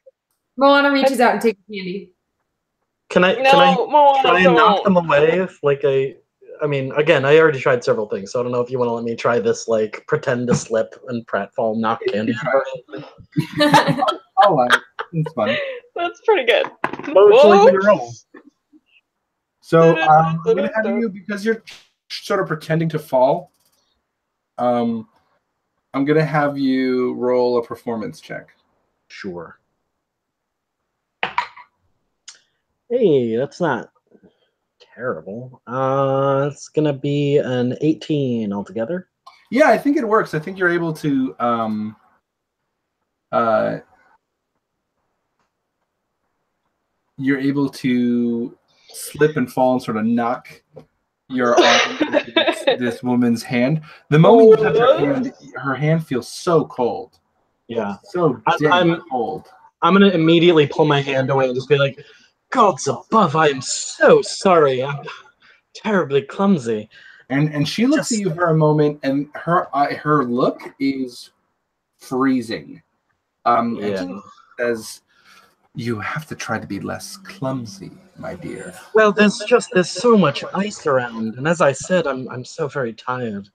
Moana reaches out and takes candy. Can I try and knock them away? If, like, I mean, again, I already tried several things, so I don't know if you want to let me try this, like, pretend to slip and pratfall, knock candy. Oh, it's fun. That's pretty good. So I'm going to have you, because you're sort of pretending to fall, I'm going to have you roll a performance check. Sure. Hey, that's not terrible. It's gonna be an 18 altogether. Yeah, I think it works. I think you're able to slip and fall and sort of knock your arm into this woman's hand. The moment you touch her hand feels so cold. Yeah, so dead cold. I'm gonna immediately pull my hand away and just be like, "Gods above, I am so sorry. I'm terribly clumsy." And she looks at you for a moment, and her look is freezing. And she says, You have to try to be less clumsy, my dear. Well, there's so much ice around, and as I said, I'm so very tired.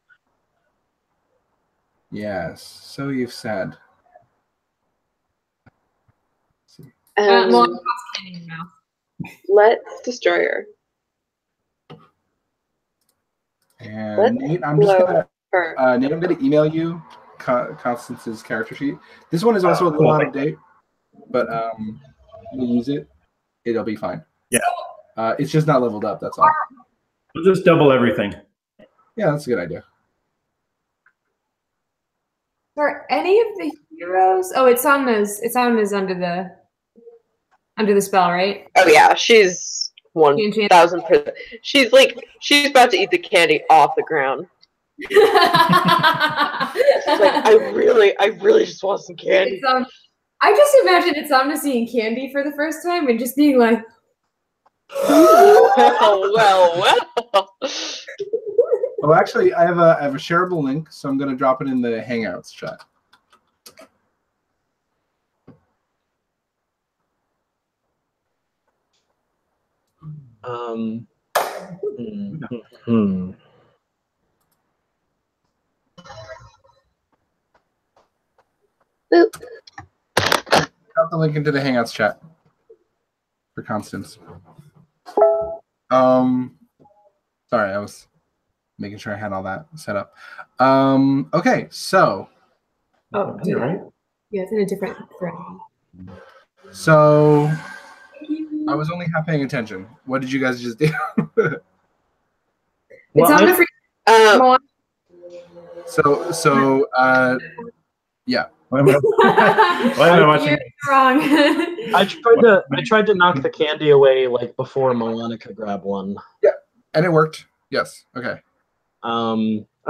Yes, so you've said. Moana pops candy in her mouth. Let's destroy her. And Let's Nate, I'm just gonna her. Nate, I'm gonna email you Constance's character sheet. This one is also a little out of date, but we'll use it. It'll be fine. Yeah. It's just not leveled up. That's all. We'll just double everything. Yeah, that's a good idea. Are any of the heroes? Oh, it's Isamna's under the spell, right? Oh yeah, she's 1,000%. She's about to eat the candy off the ground. She's like, I really just want some candy. I just imagine Isamna seeing candy for the first time and just being like, well. Oh, actually, I have a shareable link, so I'm gonna drop it in the Hangouts chat. Drop the link into the Hangouts chat for Constance. Sorry, I was making sure I had all that set up. Okay, so. oh, Right? yeah, it's in a different thread. So I was only half paying attention. What did you guys just do? Isamna for Moana. So yeah. Why am I watching? You're wrong. I tried to knock the candy away like before Moana could grab one. Yeah, and it worked. Yes. Okay. I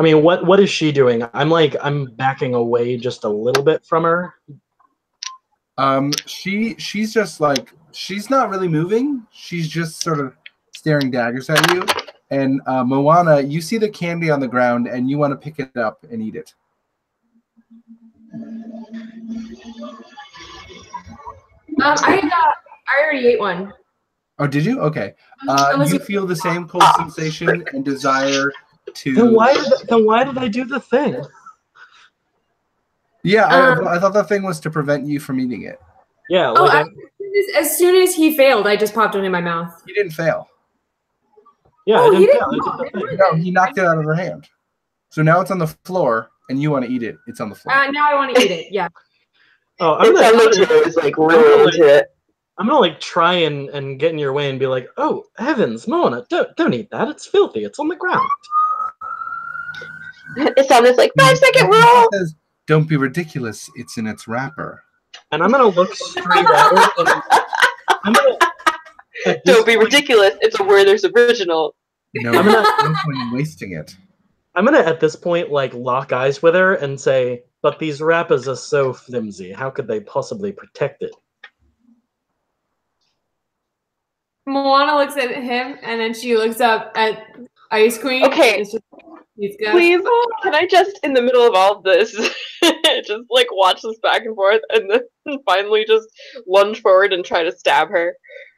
mean, what is she doing? I'm backing away just a little bit from her. She's just like, she's not really moving. She's just sort of staring daggers at you. And Moana, you see the candy on the ground and you want to pick it up and eat it. I already ate one. Oh, did you? Okay. You feel the same cold sensation and desire to. Then why did I do the thing? Yeah, I thought that thing was to prevent you from eating it. Yeah. Like as soon as he failed, I just popped it in my mouth. You didn't fail. yeah. Oh, I he didn't didn't. fail. I did the thing. No, he knocked it out of her hand. So now it's on the floor, and you want to eat it. It's on the floor. Now I want to eat it. Yeah. Oh, It's like really into it. I'm gonna like try and get in your way and be like, oh heavens, Moana, don't eat that. It's filthy. It's on the ground. It's on this like 5-second rule. It says, don't be ridiculous. It's in its wrapper. And I'm gonna look straight at her. And I'm gonna. Don't be ridiculous. It's a Werther's original. No, I'm gonna- no point in wasting it. I'm gonna at this point like lock eyes with her and say, but these wrappers are so flimsy. How could they possibly protect it? Moana looks at him and then she looks up at Ice Queen. Okay. It's just, she's goes, Please, can I just, in the middle of all of this, just like watch this back and forth and then finally just lunge forward and try to stab her?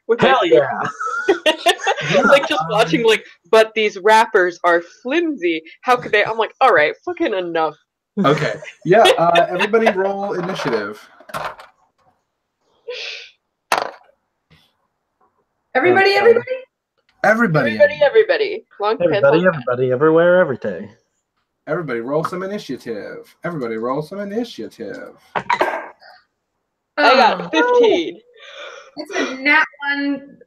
With my Hell stick? yeah! Like just watching like, but these wrappers are flimsy. How could they? I'm like, all right, fucking enough. Okay. Yeah, everybody roll initiative. everybody. Everybody, Long pants, Everybody, long everybody, everywhere, every day. everybody roll some initiative. Everybody roll some initiative. I got 15. It's a nat one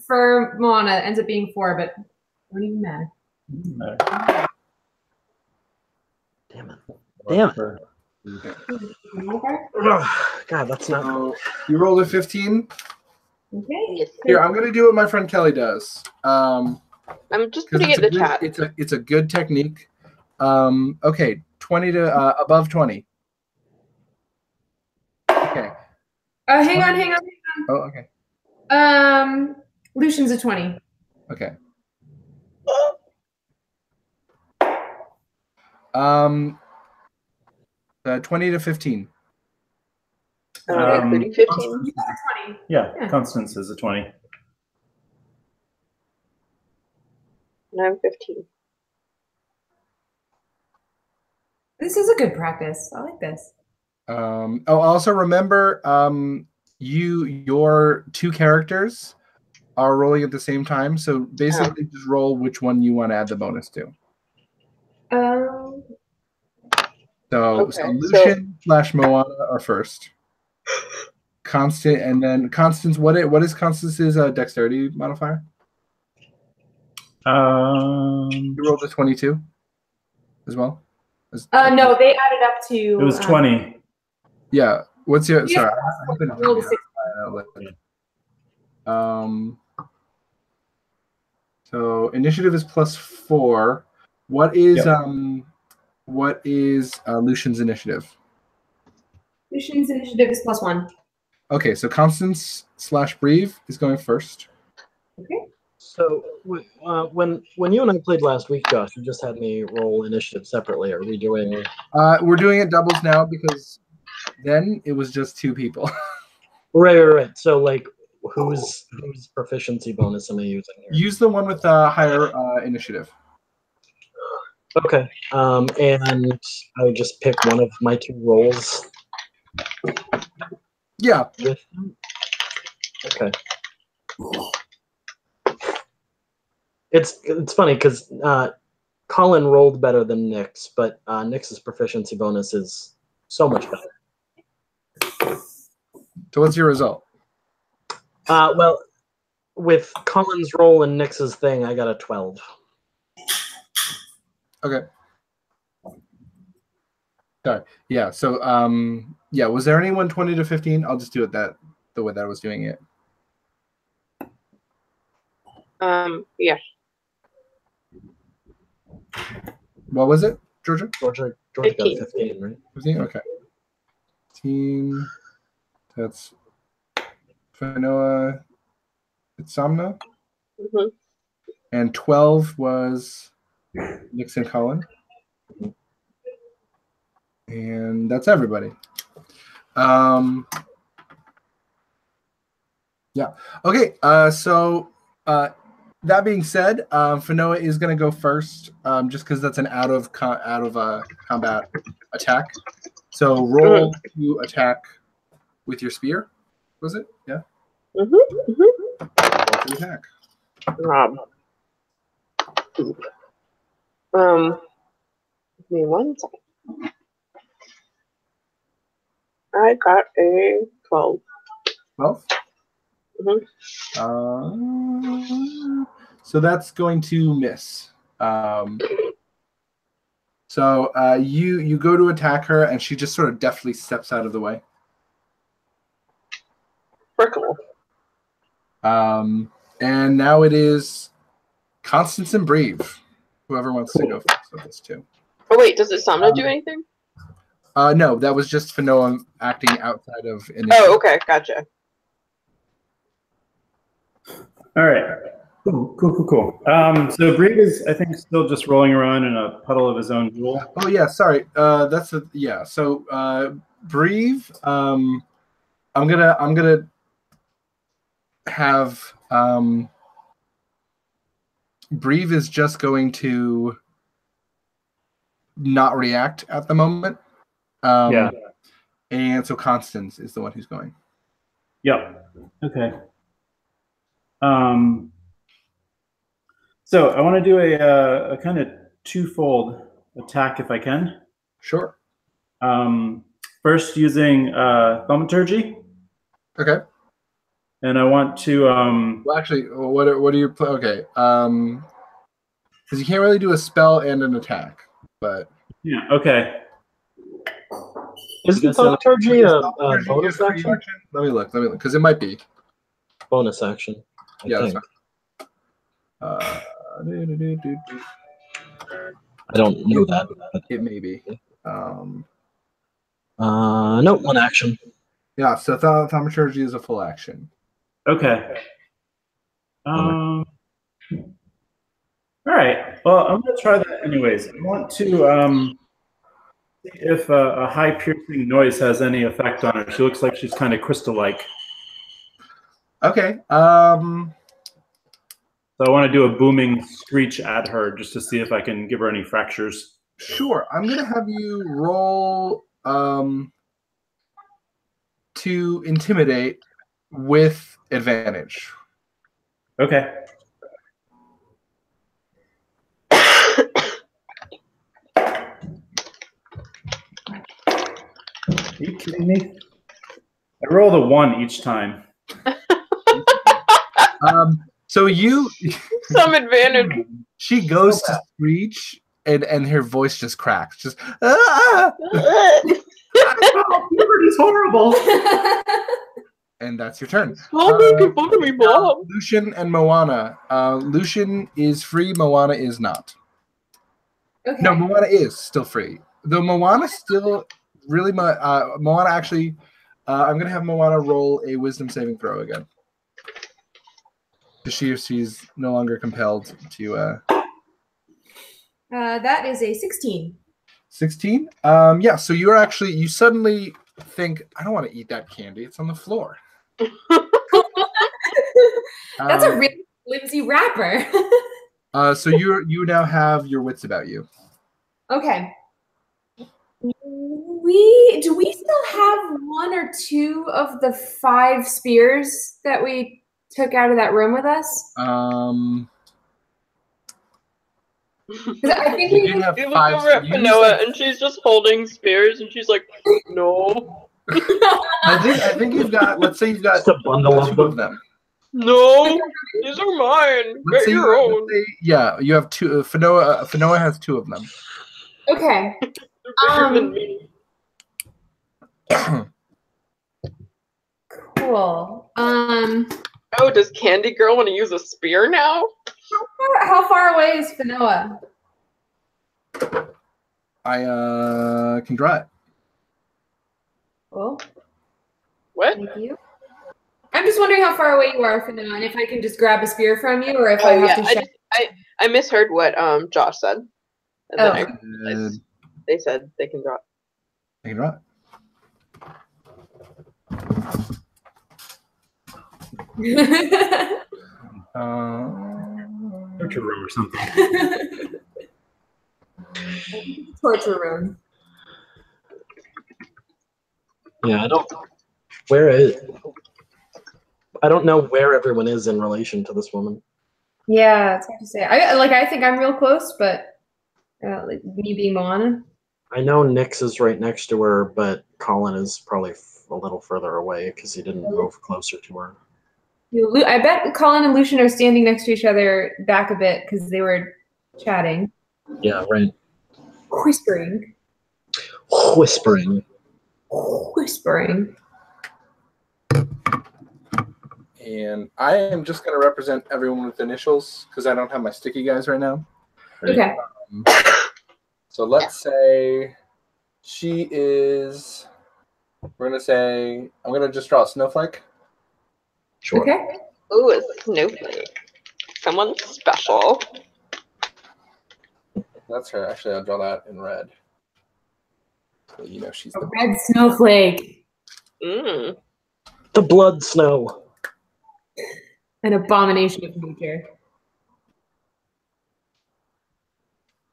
for Moana. It ends up being 4, but don't even matter. Damn it. Damn it. Okay. Ugh, God, that's not. So you rolled a 15. Okay. Here, I'm gonna do what my friend Kelly does. I'm just putting it in the chat. It's a good technique. Okay, 20 to above 20. Okay. Hang on. Oh, okay. Lucian's a 20. Okay. 20 to 15. Including 15. Constance- 20. Yeah, Yeah. Constance is a 20. And I'm 15. This is a good practice. I like this. Also remember, your two characters are rolling at the same time. So basically, just roll which one you want to add the bonus to. So Lucian / Moana are first. Constant, and then Constance. What is Constance's dexterity modifier? You rolled a 22 as well. No, they added up to. It was 20. Yeah. What's your? Yeah, Sorry, I haven't rolled a 6. So initiative is +4. What is Lucian's initiative? Lucian's initiative is +1. Okay, so Constance / Breve is going first. Okay. So when you and I played last week, Josh, you just had me roll initiative separately. Are we doing? We're doing it doubles now because then it was just 2 people. Right. So like, whose proficiency bonus am I using here? Use the one with the higher initiative. Okay. And I would just pick one of my 2 rolls. Yeah. With them? Okay. It's funny because Colin rolled better than Nyx, but Nyx's proficiency bonus is so much better. So what's your result? Well, with Colin's roll and Nyx's thing, I got a 12. Okay. Sorry. Yeah. So was there anyone 20 to 15? I'll just do it the way that I was doing it. Yeah. What was it, Georgia? Georgia 15. got 15, right? 15? Okay. 15. That's Fanoa Itzamna. Mm-hmm. And 12 was Nyx and Colin. And that's everybody. Yeah. Okay. So that being said, Fanoa is going to go first, just because that's an out of combat attack. So roll to attack with your spear. Was it? Yeah. Roll to attack. Give me one second. I got a 12. 12? So that's going to miss. So you go to attack her, and she just sort of deftly steps out of the way. Prickle. And now it is Constance and Breve. Whoever wants to go first with this too. Oh wait, does Isamna do anything? No, that was just Fanoa acting outside of initiative. Oh, okay, gotcha. All right. Cool. So Breve is, I think, still just rolling around in a puddle of his own drool. Oh yeah, sorry. So Breve, I'm gonna have Breve is just going to not react at the moment. And so Constance is the one who's going. Yep. Okay. So I want to do a kind of twofold attack if I can. Sure. First using thaumaturgy. Okay. And I want to Well, actually, what are your okay? Because you can't really do a spell and an attack, but yeah. Okay. Isn't thaumaturgy a bonus action? Let me look, because it might be. Bonus action. Yeah, that's think. fine. I don't know that. But, It may be. no, one action. Yeah, so thaumaturgy is a full action. Okay. All right. Well, I'm going to try that anyways. I want to if a high piercing noise has any effect on her. She looks like she's kind of crystal-like. Okay. So I want to do a booming screech at her just to see if I can give her any fractures. Sure. I'm gonna have you roll to intimidate with advantage. Okay. Are you kidding me? I roll the 1 each time. So you Some advantage. she goes to screech and her voice just cracks. Just ah! Puberty's horrible. And that's your turn. Stop making fun of me, Mom. Lucian and Moana. Lucian is free, Moana is not. Okay. No, Moana is still free. Though Moana still really Moana actually I'm gonna have Moana roll a wisdom saving throw again. She's no longer compelled to That is a 16. 16. Yeah, so you suddenly think, I don't want to eat that candy, it's on the floor. That's a really flimsy wrapper. So you now have your wits about you. Okay. Do we still have 1 or 2 of the 5 spears that we took out of that room with us? 'Cause I think You we did have You look 5. over at you used Finoa, like- and she's just holding spears, and she's like, no. I think you've got, let's say you've got Just a bundle of 2 of them. them. No, these are mine. Let's Get say your own. yeah, you have 2. Finoa has 2 of them. Okay. They're bigger than me. Cool. Oh, does Candy Girl want to use a spear now? How far away is Finoa? I can draw it. Cool. What? Thank you. I'm just wondering how far away you are, Finoa, and if I can just grab a spear from you, or if I Oh have yeah, to shout. I misheard what Josh said. And then Oh. I realized they said they can draw it. I can draw it. Torture room or something. Torture room. Yeah, I don't know where everyone is in relation to this woman. Yeah, it's hard to say. I think I'm real close, but like me being Moana. I know Nyx is right next to her, but Colin is probably a little further away because he didn't move closer to her. I bet Colin and Lucian are standing next to each other back a bit because they were chatting, Yeah, right. whispering. Whispering. And I am just going to represent everyone with initials because I don't have my sticky guys right now. Okay. So let's say she is, we're going to say, I'm going to just draw a snowflake. Sure. Okay. Ooh, a snowflake. Someone special. That's her. Actually, I'll draw that in red. So you know she's A the red snowflake. Mm. The blood snow. An abomination of nature.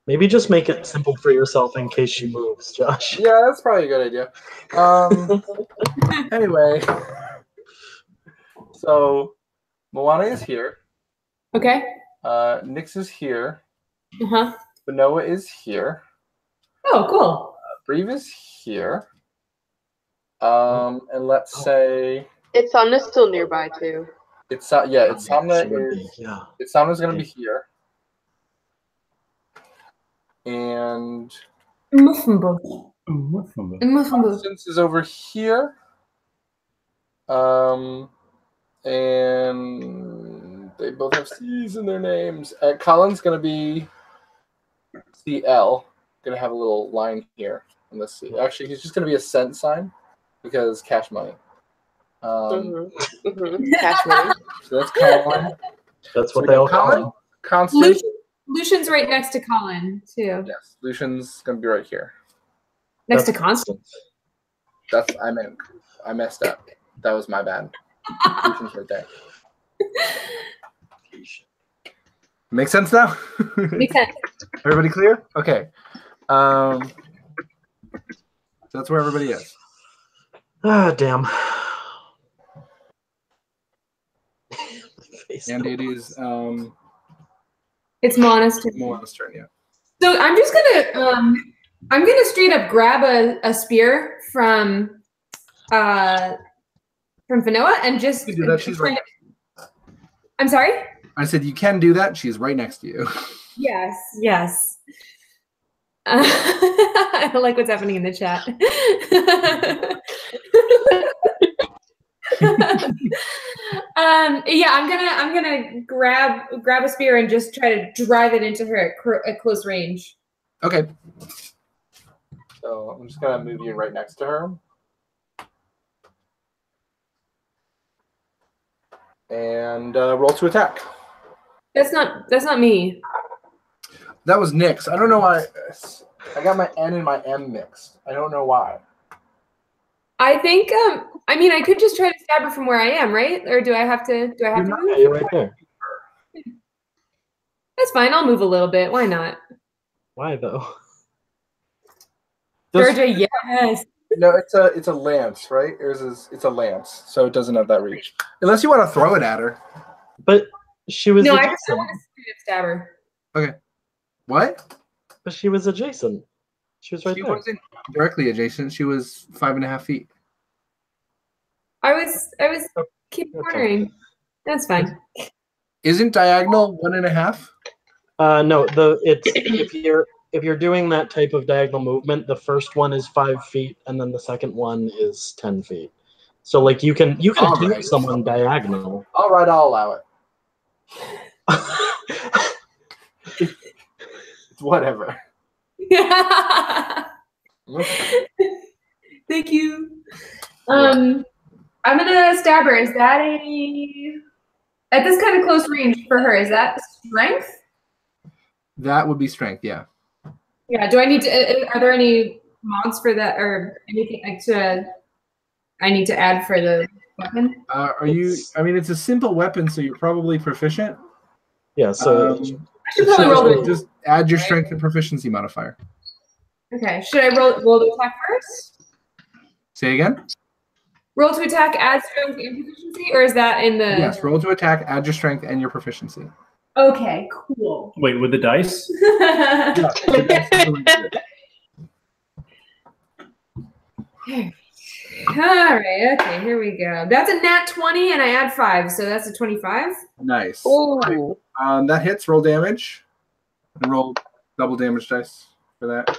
Maybe just make it simple for yourself in case she moves, Josh. Yeah, that's probably a good idea. Anyway, so Moana is here. Okay. Nyx is here. Uh-huh. Finoa is here. Oh, cool. Breve is here. And let's say It's Somna's still nearby too. it's it's Somna She would be, is yeah. Somna's gonna be here. And Muffenbush. Muffin. Constance is over here. And they both have C's in their names. Colin's gonna be CL. Gonna have a little line here on the C. Actually, he's just gonna be a cent sign because cash money. Cash money. So that's Colin. That's So what we they all got call Colin, him. Constance. Lucian's right next to Colin, too. Yes, Lucian's gonna be right here. Next to Constance. I messed up. That was my bad. Lucian's right there. Makes sense now? Makes sense. Everybody clear? Okay. So that's where everybody is. Ah, damn. And it is It's Moana's turn. Moana's turn, yeah. So I'm just gonna straight up grab a spear from Finoa and just You can do that. She's right. I'm sorry? I said you can do that. She's right next to you. Yes, yes. I like what's happening in the chat. Yeah, I'm gonna grab a spear and just try to drive it into her at close range. Okay. So I'm just gonna move you right next to her. And roll to attack. That's not me. That was Nyx. I don't know why. I got my N and my M mixed. I don't know why. I think I mean I could just try to stab her from where I am, right? Or do I have to move? Yeah, you're right there. That's fine. I'll move a little bit. Why not? Why though? Georgia, yes. No, it's a lance, right? It's a lance, so it doesn't have that reach. Unless you want to throw it at her. But she was No, I adjacent. just want to straight up stab her. Okay. What? But she was adjacent. She was right She there. wasn't directly adjacent. She was 5.5 feet. I was keep wondering. That's fine. Isn't diagonal 1.5? No, if you're doing that type of diagonal movement, the first one is 5 feet, and then the second one is 10 feet. So like you can All take right. someone diagonal. All right, I'll allow it. Whatever. Thank you. I'm gonna stab her. Is that at this kind of close range for her? Is that strength? That would be strength, yeah. Yeah. Do I need to? Are there any mods for that or anything extra I need to add for the weapon? Are you? I mean, it's a simple weapon, so you're probably proficient. Yeah, so I should probably roll the. Just add your strength and proficiency modifier. Okay. Should I roll to attack first? Say again. Roll to attack, add strength and proficiency, or is that in the? Yes, roll to attack, add your strength and your proficiency. Okay. Cool. Wait, with the dice? All right. Okay. Here we go. That's a nat 20, and I add 5, so that's a 25. Nice. Ooh. That hits. Roll damage, and roll double damage dice for that.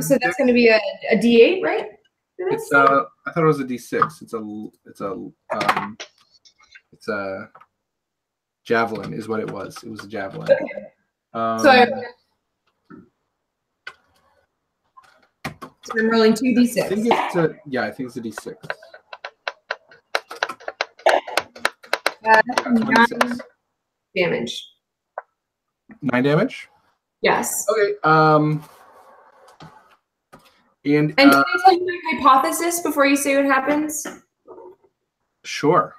So that's going to be a D8, right? It's I thought it was a D6. It's a javelin is what it was. It was a javelin. Okay. So I'm rolling 2d6. I think it's a D6. That's 9 26. damage. 9 damage. Yes. Okay. And can I tell you my hypothesis before you say what happens? sure.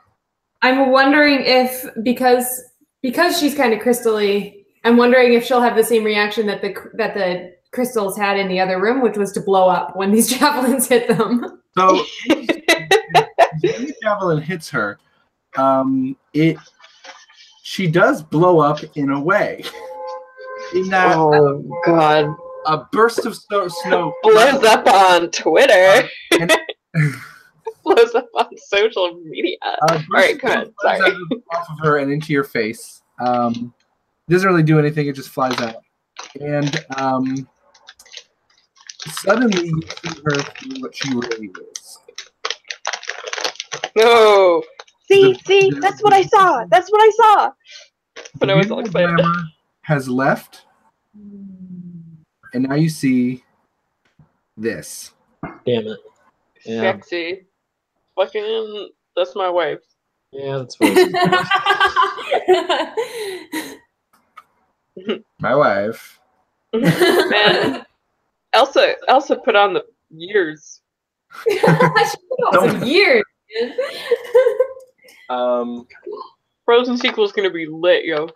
I'm wondering if because she's kind of crystally, I'm wondering if she'll have the same reaction that the crystals had in the other room, which was to blow up when these javelins hit them. So when the javelin hits her, she does blow up in a way. In that Oh God! a burst of snow Blows up on Twitter. and Blows up on social media. All right, go ahead. Sorry. Off of her and into your face. Doesn't really do anything. It just flies out, and suddenly you see her for what she really is. No. See, that's what I saw. That's what I saw. But I was all excited. Glamour has left, and now you see this. damn it. Yeah, Sexy. Fucking, that's my wife. yeah, that's what. My wife. Man, Elsa put on the years. She put on some years. Man. Frozen sequel's gonna be lit, yo.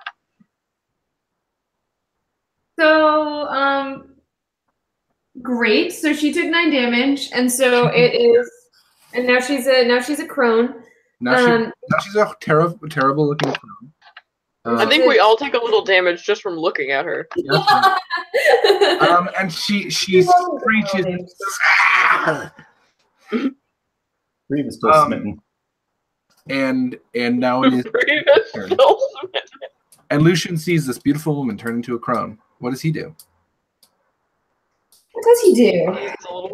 So, great. So she took 9 damage, and so it is, and now she's a crone. Now she's a terrible looking crone. I think we all take a little damage just from looking at her. And she screeches. Brave is still smitten. And now it is. Brave is still smitten. And Lucian sees this beautiful woman turn into a crone. What does he do? What does he do? He's a little-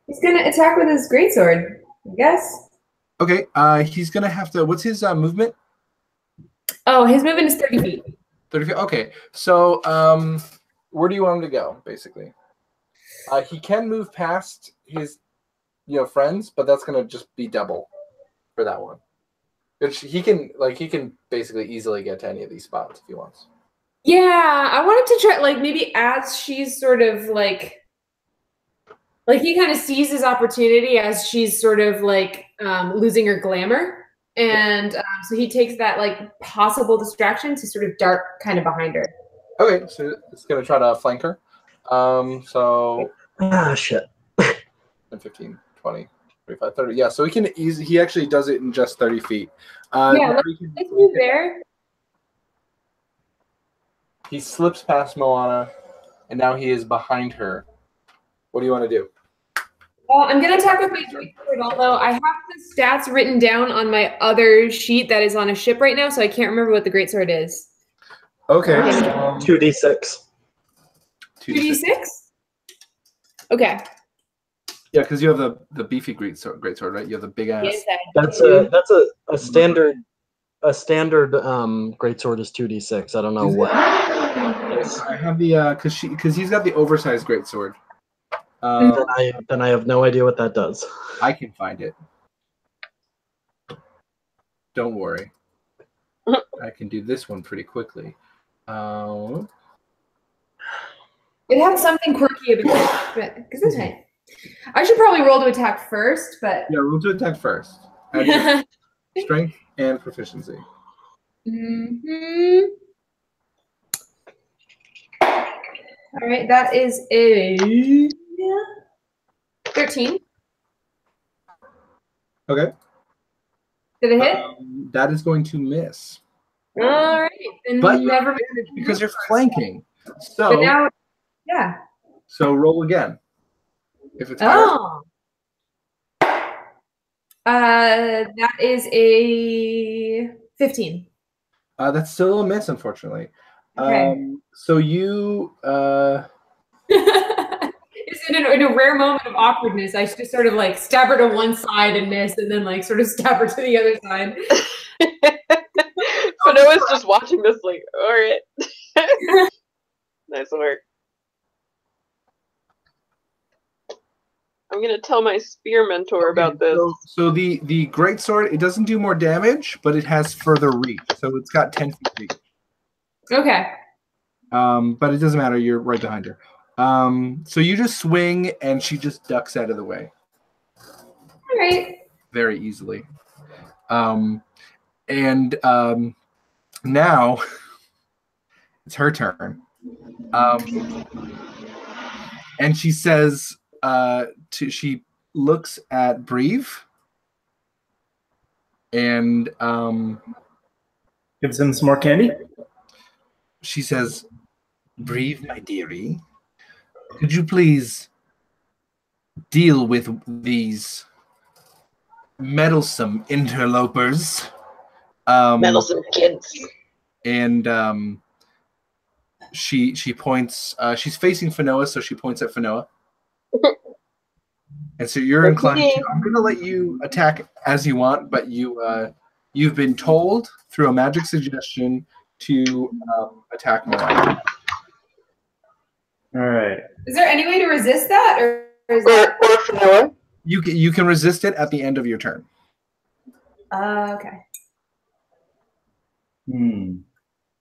He's gonna attack with his greatsword, I guess. Okay, he's gonna have to. What's his movement? Oh, his movement is 30 feet. 30 feet. Okay, so where do you want him to go? Basically, he can move past his, friends, but that's gonna just be double for that one. Which he can basically easily get to any of these spots if he wants. Yeah, I wanted to try, maybe as she's sort of like he kind of sees his opportunity as she's sort of losing her glamour, and so he takes that possible distraction to sort of dart kind of behind her. Okay, so it's gonna try to flank her. So shit. 15, 20, 25, 30. Yeah, so he actually does it in just 30 feet. Let's move there. He slips past Moana, and now he is behind her. What do you want to do? Well, I'm going to attack with my greatsword, although I have the stats written down on my other sheet that is on a ship right now, so I can't remember what the greatsword is. Okay. 2d6. 2d6? Okay. Yeah, because you have the beefy greatsword, right? You have the big ass. Yes, That's a standard greatsword is 2d6. I don't know what. I have the because he's got the oversized greatsword. Then I have no idea what that does. I can find it. Don't worry. I can do this one pretty quickly. It had something quirky about it, because it's fine. I should probably roll to attack first, but Yeah, roll to attack first. Add your strength and proficiency. Mm-hmm. All right, that is a 13. Okay. Did it hit? That is going to miss. All right, then But never because you're flanking. But So now, yeah. so roll again. If it's higher. Oh. That is a 15. That's still a miss, unfortunately. Okay. So you It's in a rare moment of awkwardness. I just sort of stab her to one side and miss, and then sort of stab her to the other side. So Noah's just watching this all right. Nice work. I'm gonna tell my spear mentor about this. So the greatsword, it doesn't do more damage, but it has further reach. So it's got 10 feet reach. Okay. But it doesn't matter. You're right behind her. So you just swing, and she just ducks out of the way. All right. Very easily. Now it's her turn. And she says, she looks at Breve and Gives him some more candy. she says, Breve, my dearie, could you please deal with these meddlesome interlopers? Meddlesome kids. And she points. She's facing Fanoa, so she points at Fanoa. And so you're inclined to. I'm going to let you attack as you want, but you've been told through a magic suggestion to attack Moana. All right. Is there any way to resist that, or is that? Or Fanoa. You can resist it at the end of your turn. Okay.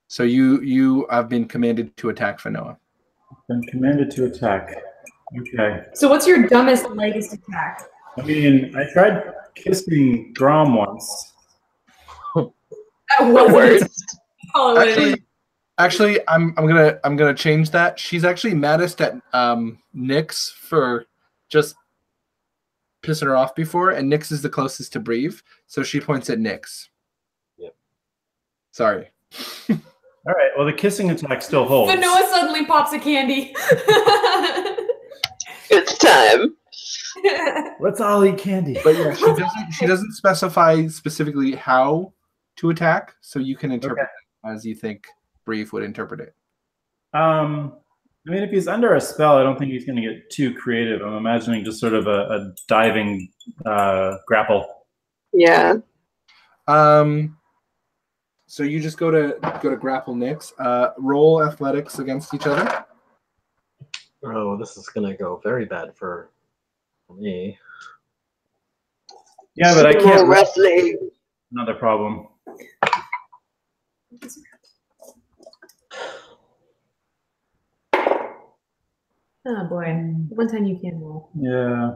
So you have been commanded to attack Fanoa. Been commanded to attack. Okay. So what's your dumbest, lightest attack? I mean, I tried kissing Grom once. That The wasn't worst. call it what it is. Actually, I'm gonna change that. She's actually maddest at Nyx for just pissing her off before, and Nyx is the closest to Breve, so she points at Nyx. Yep. Sorry. All right. Well, the kissing attack still holds. Fanoa suddenly pops a candy. It's time. Let's all eat candy. But yeah, she doesn't specify specifically how to attack, so you can interpret it as you think Breve would interpret it. I mean, if he's under a spell, I don't think he's going to get too creative. I'm imagining just sort of a diving grapple. Yeah. So you just go to grapple Nyx. Roll athletics against each other. Oh, this is gonna go very bad for me. Yeah, but I Sumo can't. wrestling. Another problem. Oh boy. One time you can roll. Yeah.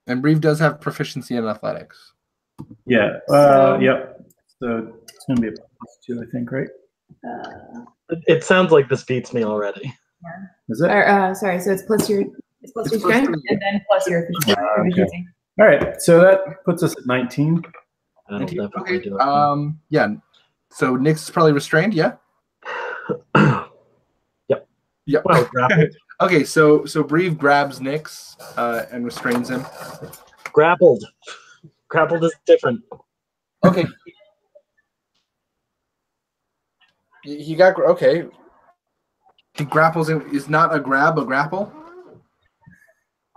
And Breve does have proficiency in athletics. Yeah. So- Yep. So it's going to be a +2, I think, right? It sounds like this beats me already. Is it? Sorry, so it's plus your It's strength plus and then plus your efficiency. All right. So that puts us at 19. That'll definitely Okay. do it. Yeah. So Nyx is probably restrained. Yeah. Yep. Yeah. Well, grappled. Okay. So Breve grabs Nyx and restrains him. Grappled. Grappled is different. Okay. He got okay. He grapples him. Is not a grab a grapple?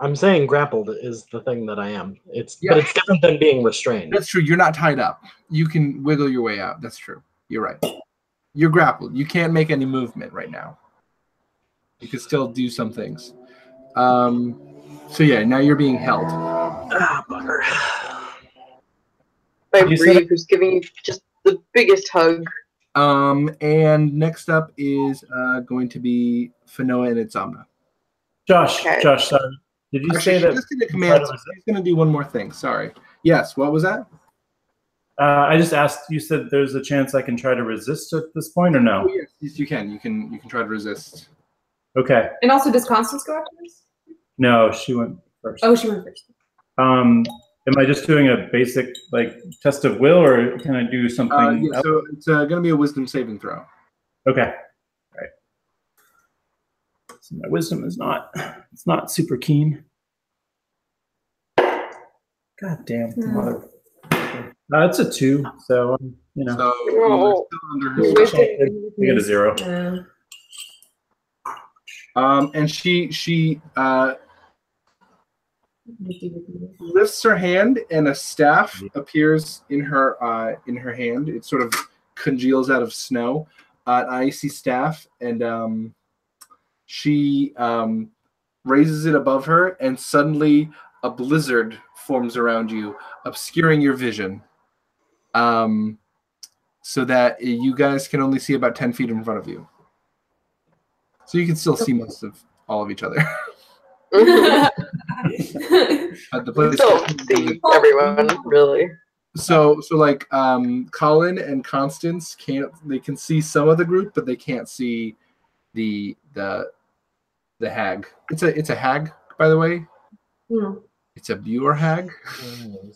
I'm saying grappled is the thing that I am. Yeah. But it's different than being restrained. That's true. You're not tied up. You can wiggle your way out. That's true. You're right. You're grappled. You can't make any movement right now. You can still do some things. So yeah, now you're being held. Ah, bugger. By You said- Breve, who's giving you just the biggest hug. And next up is going to be Fanoa and Itzamna. Josh, Okay. sorry. Did you Actually, say she's that? just going to command. She's going to do one more thing. Sorry. Yes. What was that? I just asked. You said there's a chance I can try to resist at this point, or no? Oh, yes, you can. You can try to resist. Okay. And also, does Constance go after this? No, she went first. Oh, she went first. Am I just doing a basic test of will, or can I do something? Yeah, else? so it's going to be a wisdom saving throw. Okay. All right. So my wisdom is not. It's not super keen. God damn. Mother. It's a 2, so you know. So Oh. you're still under her. Your wisdom You get a 0. And she lifts her hand, and a staff appears in her hand. It sort of congeals out of snow, an icy staff, and she raises it above her, and suddenly a blizzard forms around you, obscuring your vision, so that you guys can only see about 10 feet in front of you. So you can still see most of all of each other. But the place Don't see everyone, really. So like Colin and Constance can see some of the group, but they can't see the hag. It's a hag, by the way. It's a Buer hag. In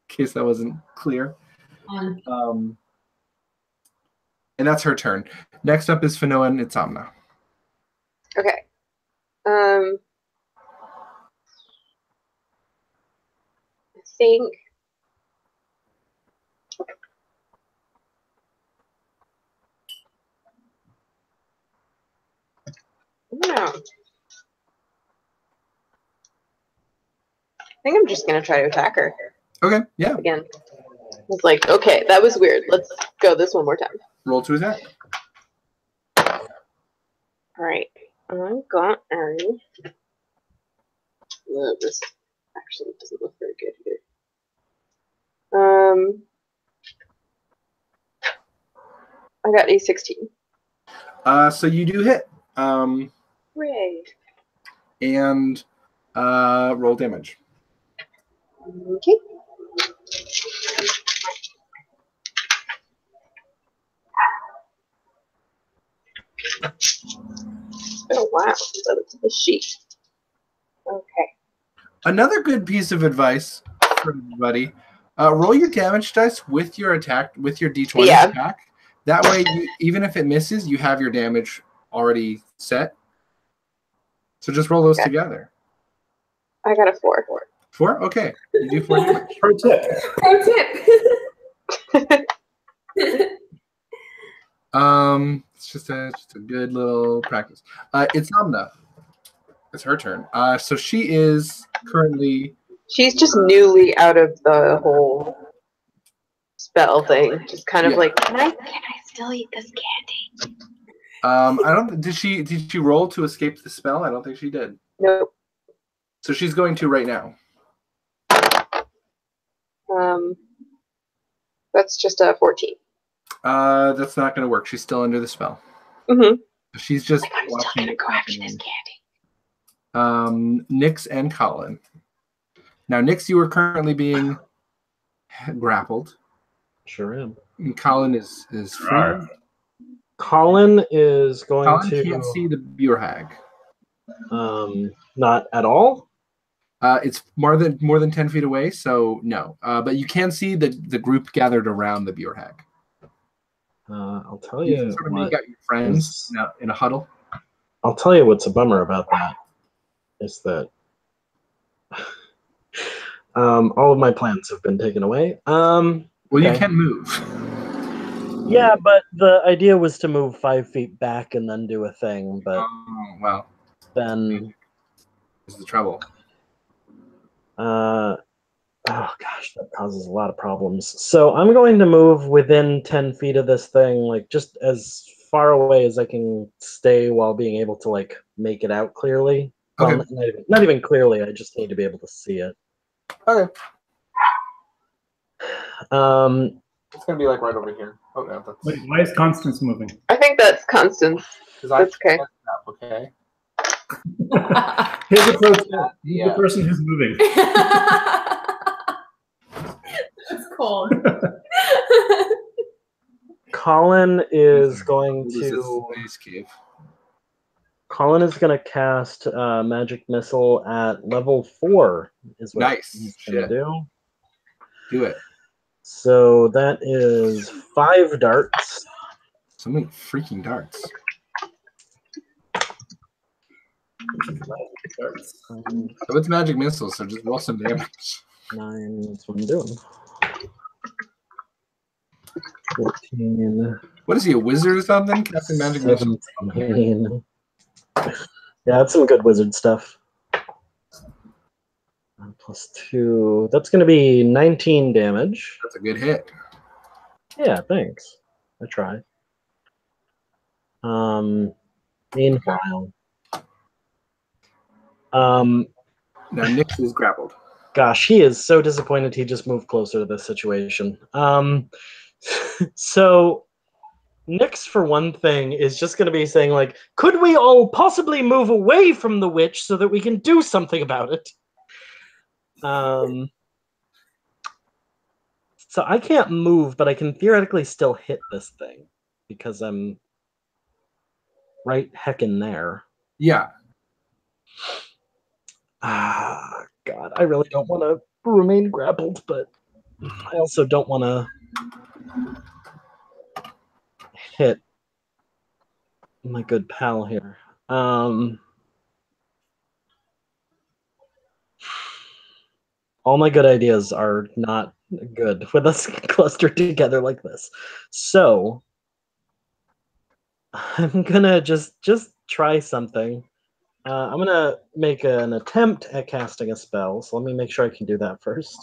case that wasn't clear. And that's her turn. Next up is Fanoa and Itzamna. Okay. I think. No. I think I'm just gonna try to attack her Okay, yeah. again. It's like, okay, that was weird. Let's go this one more time. Roll to attack. All right. I'm going. This actually doesn't look very good here. I got a 16. So you do hit. Hooray. And roll damage. Okay. Oh wow, so it's the sheet. Okay. Another good piece of advice for everybody: roll your damage dice with your attack, with your d20 attack. That way, even if it misses, you have your damage already set. So just roll those together. I got a 4. 4? Okay. You do 4 damage. Pro tip. Pro tip. It's just a good little practice. It's Amna. It's her turn. So she is currently. She's just newly out of the whole spell thing. Just kind of like, can I still eat this candy? I don't. Did she roll to escape the spell? I don't think she did. Nope. So she's going to right now. That's just a 14. That's not going to work. She's still under the spell. Mm-hmm. She's just. I'm still gonna go after this candy. Nyx and Colin. Now, Nyx, you are currently being grappled. Sure am. And Colin is free. Colin is going Colin can't see the Burhag. Not at all. It's more than 10 feet away, so no. But you can see the group gathered around the Burhag. I'll tell you. Sort of make out your friends in a huddle. I'll tell you what's a bummer about that is that all of my plans have been taken away. Well, you can move. Yeah, but the idea was to move 5 feet back and then do a thing, but well, then is the trouble. Oh gosh, that causes a lot of problems. So I'm going to move within 10 feet of this thing, like just as far away as I can stay while being able to like make it out clearly. Okay. Well, not even clearly, I just need to be able to see it. Okay. It's gonna be like right over here. Oh no, that's. Wait, why is Constance moving? I think that's Constance. That's okay. Okay. Here's a pro tip. He's the person who's moving. That's cold. Colin is going This is to. Space Cave. Colin is going to cast Magic Missile at level 4. Is what Nice. he's going to do. Do it. So that is 5 darts. So many freaking darts. So it's magic missiles, so just roll some damage. 9, that's what I'm doing. 14. What is he, a wizard or something? Casting magic missiles? 17. Yeah, that's some good wizard stuff. Plus 2. That's going to be 19 damage. That's a good hit. Yeah, thanks. I tried. Meanwhile. Now Nyx is grappled. Gosh, he is so disappointed he just moved closer to this situation. So Nyx, for one thing, is just going to be saying, like, could we all possibly move away from the witch so that we can do something about it? So I can't move, but I can theoretically still hit this thing because I'm right heckin' there. Yeah. Ah, God, I really don't want to remain grappled, but I also don't want to hit my good pal here. All my good ideas are not good with us clustered together like this. So I'm gonna just try something. I'm gonna make an attempt at casting a spell. So let me make sure I can do that first.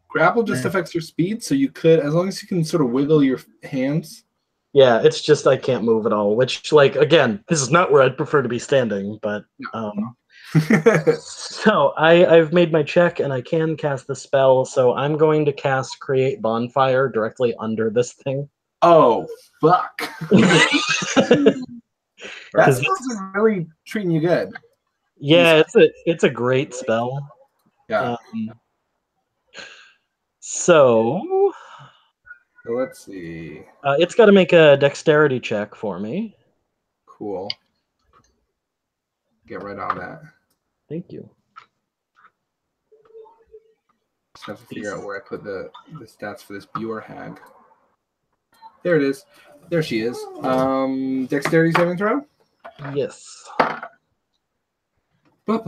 Grapple just affects your speed, so you could, as long as you can sort of wiggle your hands. Yeah, it's just I can't move at all. Which, like, again, this is not where I'd prefer to be standing. But so I've made my check and I can cast the spell. So I'm going to cast Create Bonfire directly under this thing. Oh, fuck. That Because spell's really treating you good. yeah, it's a great spell. Yeah. So So let's see. it's got to make a dexterity check for me. Cool. Get right on that. Thank you. Just have to figure out where I put the stats for this Buer hag. There it is. There she is. Dexterity saving throw. Yes. That's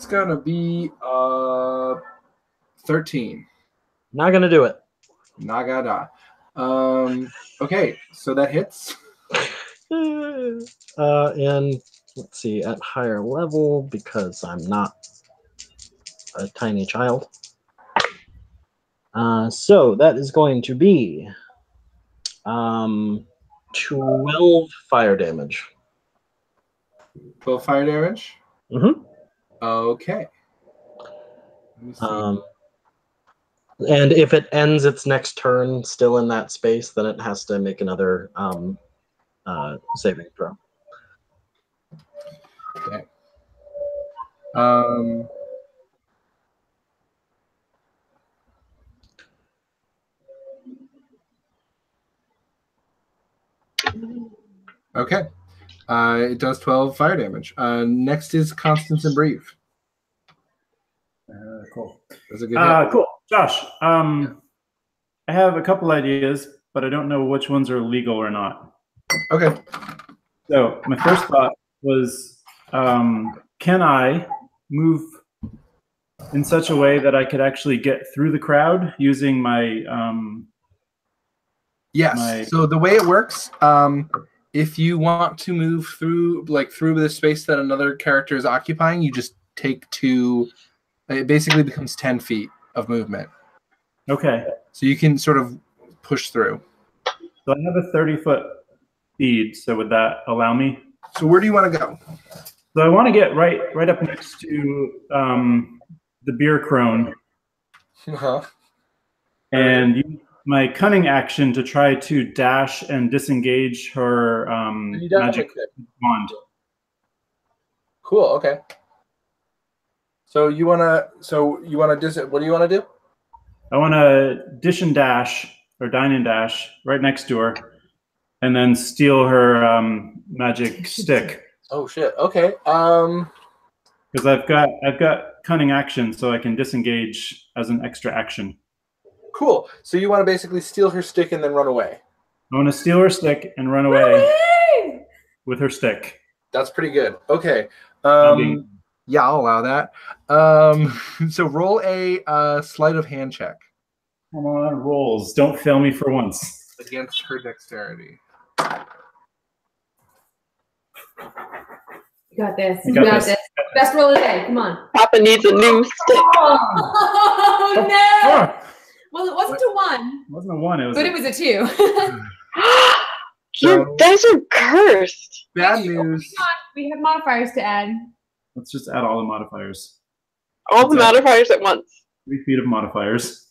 gonna be 13. Not gonna do it. Nagada. Okay, so that hits. And let's see, at higher level, because I'm not a tiny child. So that is going to be 12 fire damage. 12 fire damage. Mm-hmm. Okay. Let me see. And if it ends its next turn still in that space, then it has to make another saving throw. Okay. Okay. It does 12 fire damage. Next is Constance and Breve. Cool. That's a good hit. Cool. Josh, I have a couple ideas, but I don't know which ones are legal or not. Okay. So my first thought was, can I move in such a way that I could actually get through the crowd using my Yes. So the way it works, if you want to move through the space that another character is occupying, you just take 2. It basically becomes 10 feet of movement. Okay. So you can sort of push through. So I have a 30-foot speed. So would that allow me? So where do you want to go? So I want to get right up next to the beer crone, and use my cunning action to try to dash and disengage her magic wand. Cool. Okay. So you wanna what do you want to do? I want to dish and dash or dine and dash right next to her, and then steal her magic stick. Oh shit. Okay. Because I've got cunning action, so I can disengage as an extra action. Cool. So you want to basically steal her stick and then run away. I want to steal her stick and run away with her stick. That's pretty good. Okay. Yeah, I'll allow that. So roll a sleight of hand check. Come on, rolls. Don't fail me for once. Against her dexterity. You got this. You got this. Best roll of the day. Come on. Papa needs a new stick. Oh, no. Well, it wasn't a 1. It wasn't a 1. It was a 2. Your dice are cursed. Bad news. We have modifiers to add. Let's just add all the modifiers. All the modifiers at once. 3 feet of modifiers.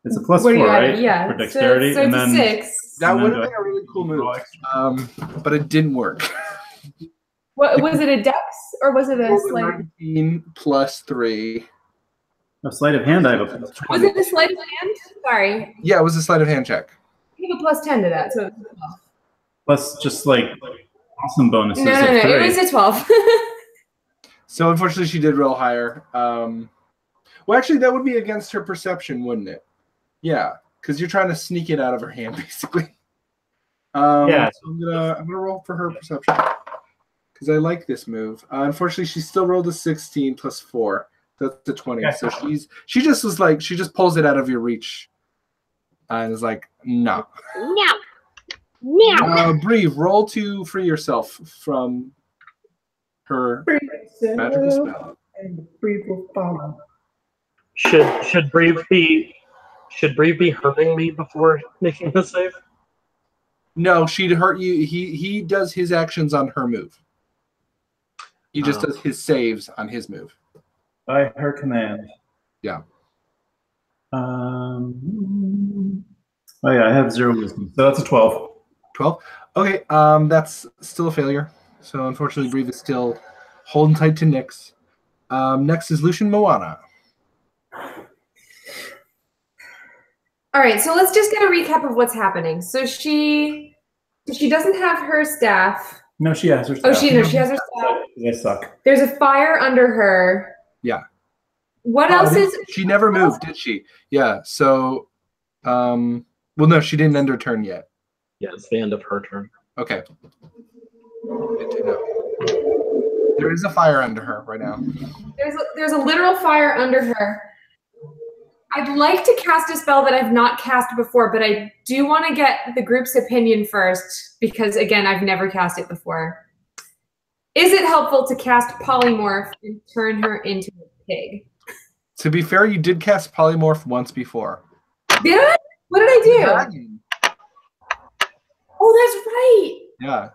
It's a plus What are 4, you right? adding? Yeah. For dexterity, so and it's then a 6. That And would then have been a really cool roll move. extra. But it didn't work. What was it? A dex or was it a sleight? 19 plus 3. a sleight of hand. I have a plus Was 20. it a sleight of hand? Sorry, Yeah, it was a sleight of hand check. you have a plus 10 to that, so it's a 12. Plus just like awesome bonuses. No, of 3. it was a 12. So unfortunately, she did roll higher. Well, actually, that would be against her perception, wouldn't it? Yeah, because you're trying to sneak it out of her hand, basically. Yeah. So I'm gonna roll for her perception because I like this move. Unfortunately, she still rolled a 16 plus 4. That's a 20. Yeah. So she just pulls it out of your reach, and is like, no. No. Breve, roll to free yourself from her magical spell. And the brief will follow. Should Breve be hurting me before making the save? No, she'd hurt you. He does his actions on her move. He just Oh. does his saves on his move. By her command. Yeah. Oh yeah, I have 0 wisdom, so that's a 12. 12. Okay, that's still a failure. So unfortunately, Breve is still holding tight to Nyx. Next is Lucian Moana. All right, so let's just get a recap of what's happening. So she doesn't have her staff. No, she has her Oh, staff. she has her staff. I suck. There's a fire under her. Yeah. What else is? She never moved, did she? Yeah. So, well, no, she didn't end her turn yet. Yeah, it's the end of her turn. Okay. Good to know. There is a fire under her right now. There's a literal fire under her. I'd like to cast a spell that I've not cast before, but I do want to get the group's opinion first because, again, I've never cast it before. Is it helpful to cast Polymorph and turn her into a pig? To be fair, you did cast Polymorph once before. Did I? What did I do? Dragon. Oh, that's right. Yeah.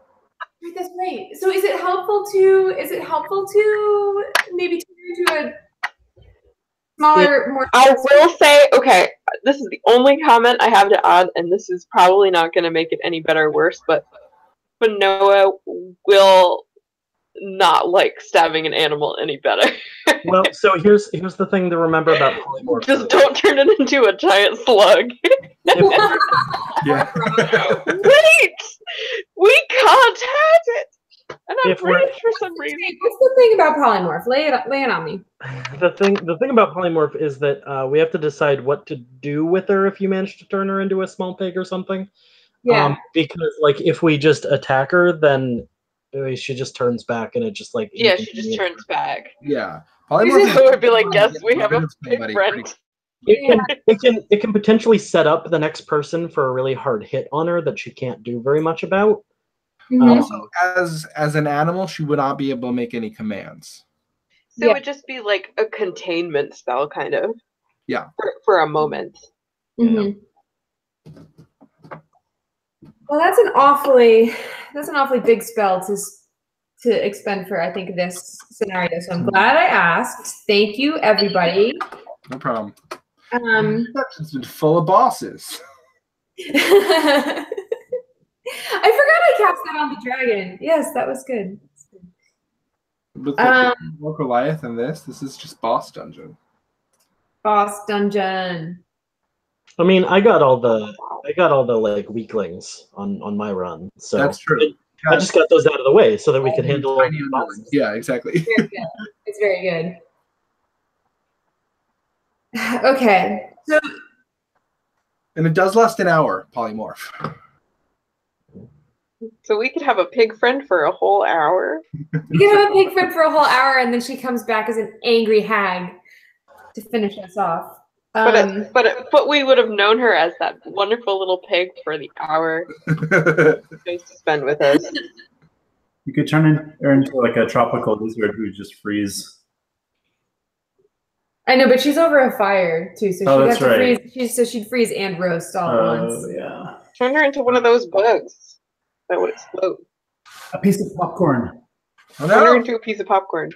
Right, that's right. So is it helpful to maybe turn her into a smaller, more... I will say, okay, this is the only comment I have to add, and this is probably not going to make it any better or worse, but Noah will not like stabbing an animal any better. Well, so here's the thing to remember about polymorph. Just don't turn it into a giant slug. Yeah. Wait! We can't have it! And I'm If we're- British for some reason. What's the thing about polymorph? Lay it on me. The thing about polymorph is that we have to decide what to do with her if you manage to turn her into a small pig or something. Yeah. Because like if we just attack her, then she just turns back and it just like Yeah, she just turns back. Yeah. It would be like, yes, we have a big friend. It can potentially set up the next person for a really hard hit on her that she can't do very much about. Mhm. Also, as an animal, she would not be able to make any commands. So Yeah. it would just be like a containment spell, kind of. Yeah. For a moment. Mhm. Well, that's an awfully big spell to expend for, I think, this scenario. So I'm glad I asked. Thank you, everybody. No problem. It's been full of bosses. I forgot I cast that on the dragon. Yes, that was good. With the Goliath and this is just boss dungeon. Boss dungeon. I mean, I got all the like weaklings on my run, so That's true. I just got those out of the way so that we could handle. Tiny underlings. Yeah, exactly. Very good. It's very good. Okay, so And it does last an hour, polymorph. So we could have a pig friend for a whole hour. we can have a pig friend for a whole hour, and then she comes back as an angry hag to finish us off. But we would have known her as that wonderful little pig for the hour to spend with us. You could turn her into like a tropical lizard who just freeze. I know, but she's over a fire too, so Oh, she'd that's have to right. freeze. So she'd freeze and roast all at once. Yeah. Turn her into one of those bugs that would explode. A piece of popcorn. Oh, Turn her no. into a piece of popcorn.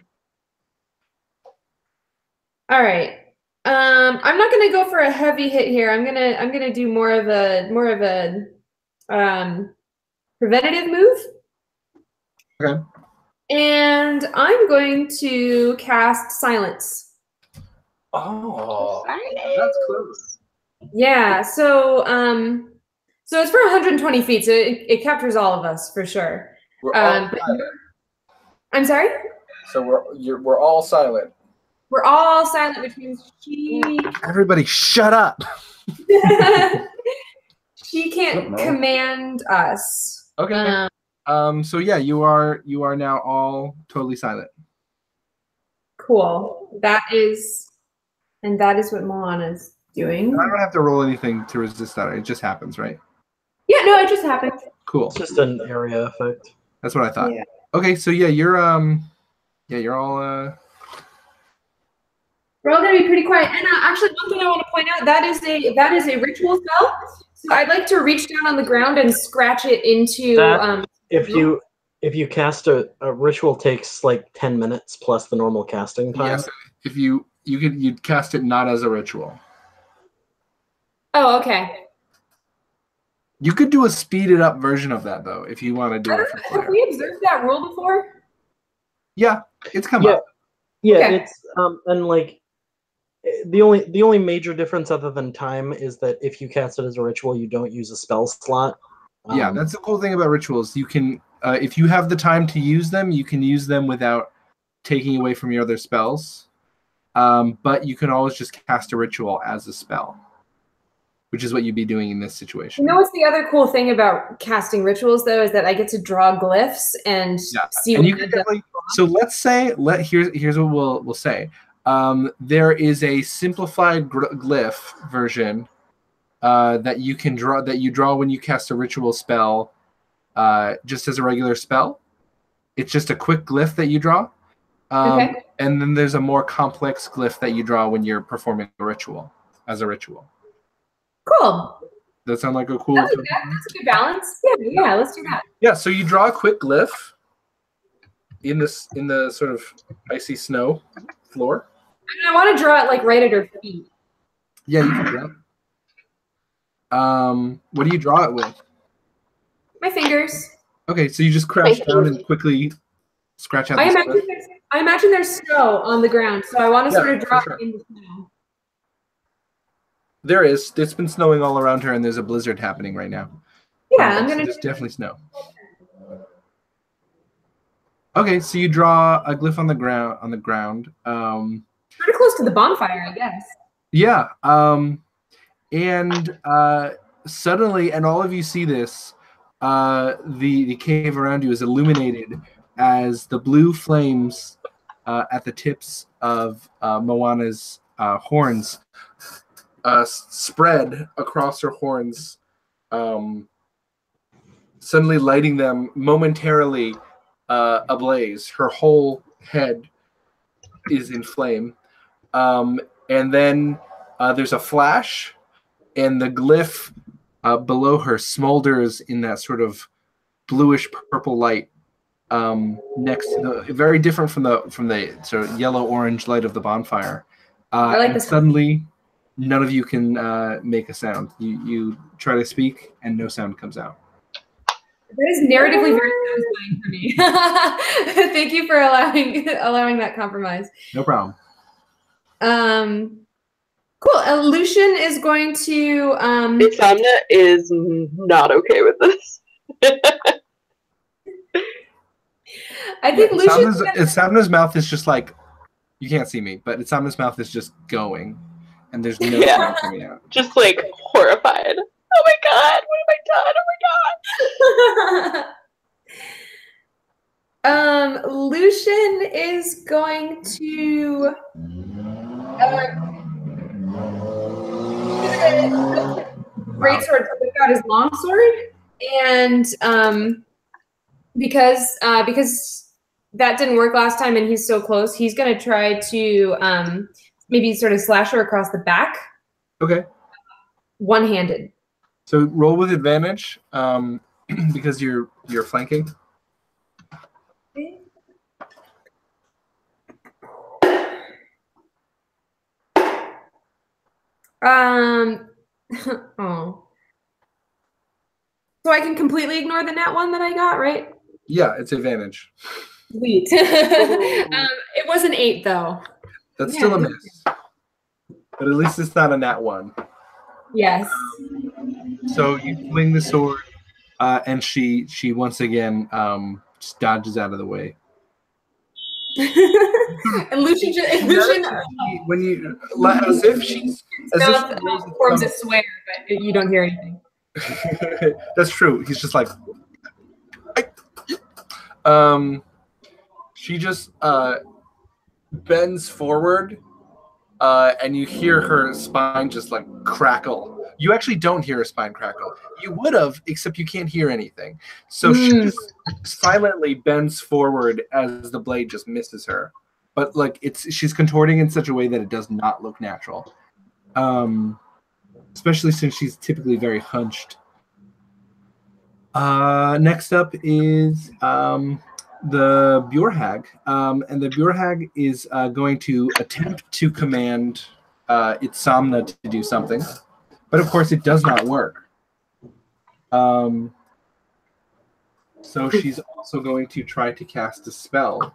All right. I'm not gonna go for a heavy hit here. I'm gonna do more of a preventative move. Okay. And I'm going to cast Silence. Oh, that's close. Yeah, so it's for 120 feet, so it captures all of us for sure. We're all But silent. I'm sorry? So we're all silent. We're all silent, which means she Everybody, shut up. she can't command us. Okay. So yeah, you are now all totally silent. Cool. That is what Moana's doing. I don't have to roll anything to resist that. It just happens, right? Yeah, no, it just happened. Cool. It's just an area effect. That's what I thought. Yeah. Okay, so yeah, you're all We're all gonna be pretty quiet. And actually, one thing I want to point out that is a ritual spell. So I'd like to reach down on the ground and scratch it into. That- If you cast a ritual takes like 10 minutes plus the normal casting time. yes. If you'd cast it not as a ritual. Oh, okay. You could do a speeded up version of that though, if you want to do it for Have flair. we observed that rule before? Yeah, it's come Yeah. up. Yeah, Okay. it's and like the only major difference other than time is that if you cast it as a ritual, you don't use a spell slot. Yeah, that's the cool thing about rituals. You can, if you have the time to use them, you can use them without taking away from your other spells. But you can always just cast a ritual as a spell, which is what you'd be doing in this situation. You know what's the other cool thing about casting rituals though is that I get to draw glyphs and see and what you can definitely. So let's say here's what we'll say. There is a simplified glyph version that you can draw when you cast a ritual spell, just as a regular spell. It's just a quick glyph that you draw. Okay. And then there's a more complex glyph that you draw when you're performing a ritual as a ritual. Cool. That sound like a cool. That's a good balance. Yeah, let's do that. Yeah, so you draw a quick glyph in the sort of icy snow floor. And I want to draw it like right at her feet. Yeah, you can draw it. What do you draw it with? My fingers. Okay, so you just crouch down and quickly scratch out the glyph. I imagine there's snow on the ground, so I want to sort of draw it in the snow. There is. It's been snowing all around her, and there's a blizzard happening right now. Yeah, I'm gonna. There's definitely snow. Okay, so you draw a glyph on the ground. Pretty close to the bonfire, I guess. Yeah. And suddenly, and all of you see this, the cave around you is illuminated as the blue flames at the tips of Moana's horns spread across her horns, suddenly lighting them momentarily ablaze. Her whole head is in flame. And then there's a flash, and the glyph below her smolders in that sort of bluish purple light, next to the very different from the sort of yellow orange light of the bonfire. I like this. Suddenly, none of you can make a sound. You try to speak, and no sound comes out. That is narratively very satisfying for me. Thank you for allowing that compromise. No problem. Cool. Lucian is going to. Insomnia is not okay with this. I think Lucian. Insomnia's mouth is just like, you can't see me, but Insomnia's mouth is just going, and there's no sound coming out. Just like horrified. Oh my god! What have I done? Oh my god! Lucian is going to. Great sword, pick out his long sword, and because that didn't work last time, and he's so close, he's going to try to maybe sort of slash her across the back. Okay. One-handed. So roll with advantage, because you're flanking. Oh. So I can completely ignore the nat one that I got, right? Yeah, it's advantage. Sweet. It was an 8 though. That's still a miss. But at least it's not a nat 1. Yes. So you swing the sword, and she once again just dodges out of the way. And Lucian when you as if she's forms a swear, but you don't hear anything. That's true. He's just like, she just bends forward, and you hear her spine just like crackle. You actually don't hear her spine crackle. You would have, except you can't hear anything. So she just silently bends forward as the blade just misses her. But like she's contorting in such a way that it does not look natural. Especially since she's typically very hunched. Next up is the Bjorhag. And the Bjorhag is going to attempt to command Itzamna to do something. But of course, it does not work. So she's also going to try to cast a spell.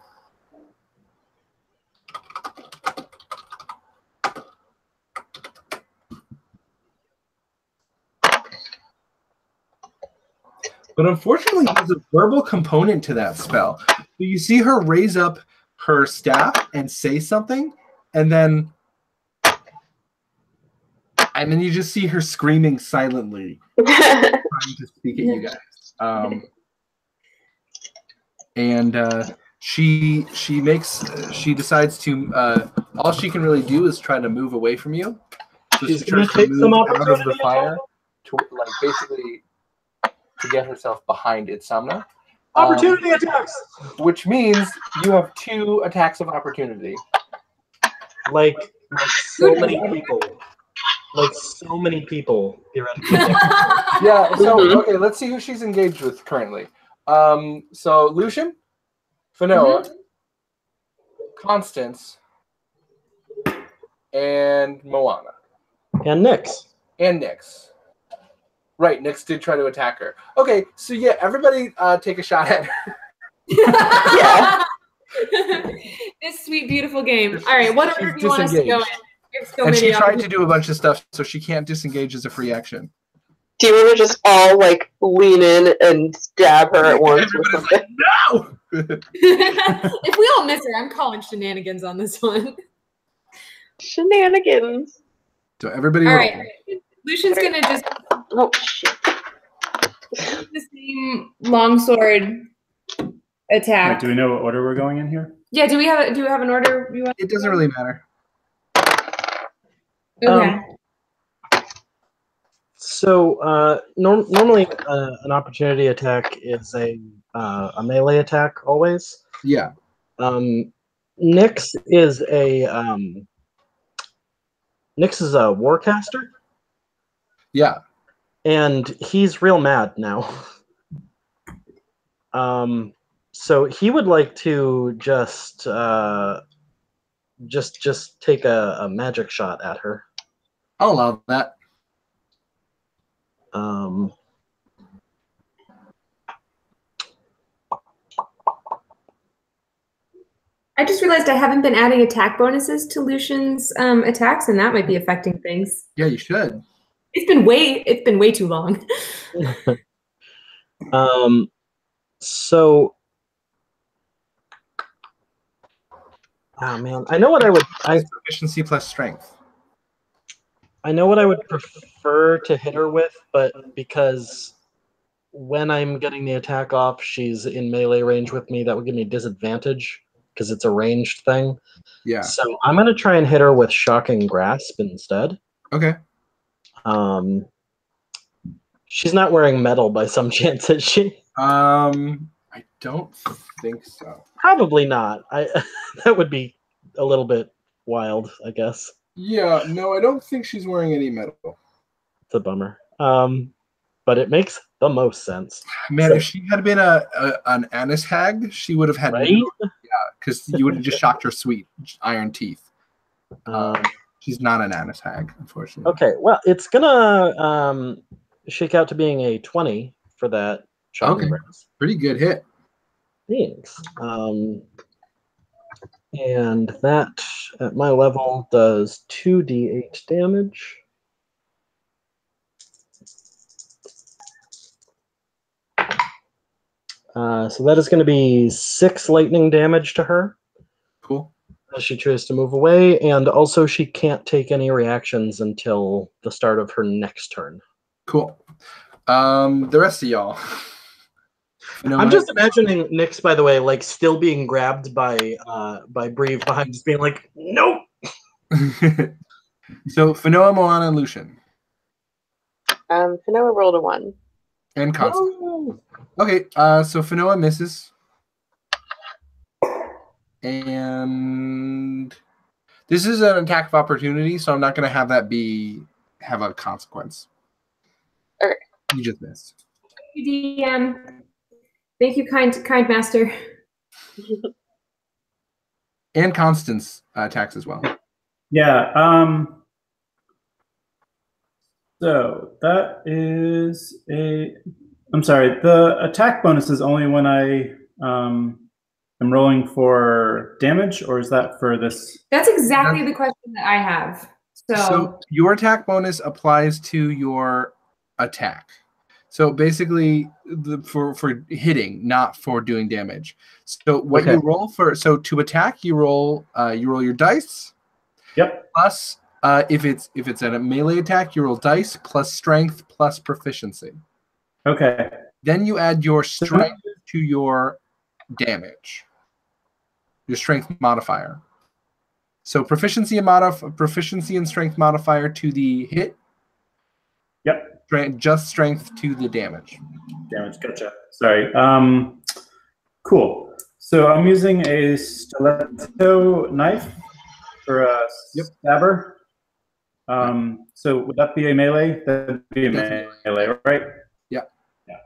But unfortunately, there's a verbal component to that spell. So you see her raise up her staff and say something, and then you just see her screaming silently, trying to speak at you guys. She decides to all she can really do is try to move away from you. So She's she gonna tries to take move some out of opportunity the fire to like basically to get herself behind Itzamna. Opportunity attacks. Which means you have 2 attacks of opportunity. Like so many people. Like so many people theoretically. Yeah, so okay, let's see who she's engaged with currently. So Lucian, Fanoa, Constance, and Moana. And Nyx. And Nyx. Right, Nyx did try to attack her. Okay, so yeah, everybody take a shot at her. Yeah. This sweet, beautiful game. All right, what order do you want us to go in? And she tried to do a bunch of stuff, so she can't disengage as a free action. Do you want to just all like lean in and stab her at once? Everybody's like, no! If we all miss her, I'm calling shenanigans on this one. Shenanigans. So everybody All roll. right. Lucian's gonna just Oh shit. the same longsword attack. Wait, do we know what order we're going in here? Yeah, do we have an order you want? It doesn't really matter. Okay. So normally an opportunity attack is a melee attack always. Yeah. Nyx is a warcaster. Yeah. And he's real mad now. So he would like to just take a magic shot at her. I'll allow that. I just realized I haven't been adding attack bonuses to Lucian's attacks, and that might be affecting things. Yeah, you should. It's been way too long. So, oh man, I know what I would. Proficiency plus strength. I know what I would prefer to hit her with, but because when I'm getting the attack off, she's in melee range with me. That would give me disadvantage because it's a ranged thing. Yeah. So I'm gonna try and hit her with Shocking Grasp instead. Okay. She's not wearing metal by some chance, is she? I don't think so. Probably not. That would be a little bit wild, I guess. Yeah, no, I don't think she's wearing any metal. It's a bummer. But it makes the most sense. Man, if she had been an Annis hag, she would have had Right? yeah, because you would have just shocked her sweet iron teeth. She's not an Annis hag, unfortunately. Okay, well, it's gonna shake out to being a 20 for that Shocking Okay. Grasp. Pretty good hit. Thanks. And that, at my level, does 2d8 damage. So that is going to be 6 lightning damage to her Cool. as she tries to move away, and also she can't take any reactions until the start of her next turn. Cool. The rest of y'all. You know I'm what? just imagining Nyx, by the way, like still being grabbed by Breve behind, just being like, "Nope." So Fanoa, Moana, and Lucian. Fanoa rolled a 1. And Constance. No. Okay, so Fanoa misses. And this is an attack of opportunity, so I'm not going to have that have a consequence. Okay. You just missed. DM. Thank you, kind master. And Constance attacks as well. Yeah. So that is a. I'm sorry. The attack bonus is only when I am rolling for damage, or is that for this? That's exactly the question that I have. So your attack bonus applies to your attack. So basically, for hitting, not for doing damage. So what you roll for? So to attack, you roll your dice. Yep. Plus, if it's a melee attack, you roll dice plus strength plus proficiency. Okay. Then you add your strength to your damage. Your strength modifier. So proficiency and strength modifier to the hit. Yep. Just strength to the damage. Damage. Gotcha. Sorry. Cool. So I'm using a stiletto knife for a stabber. So would that be a melee? That'd be a melee, right? Yeah. Yeah.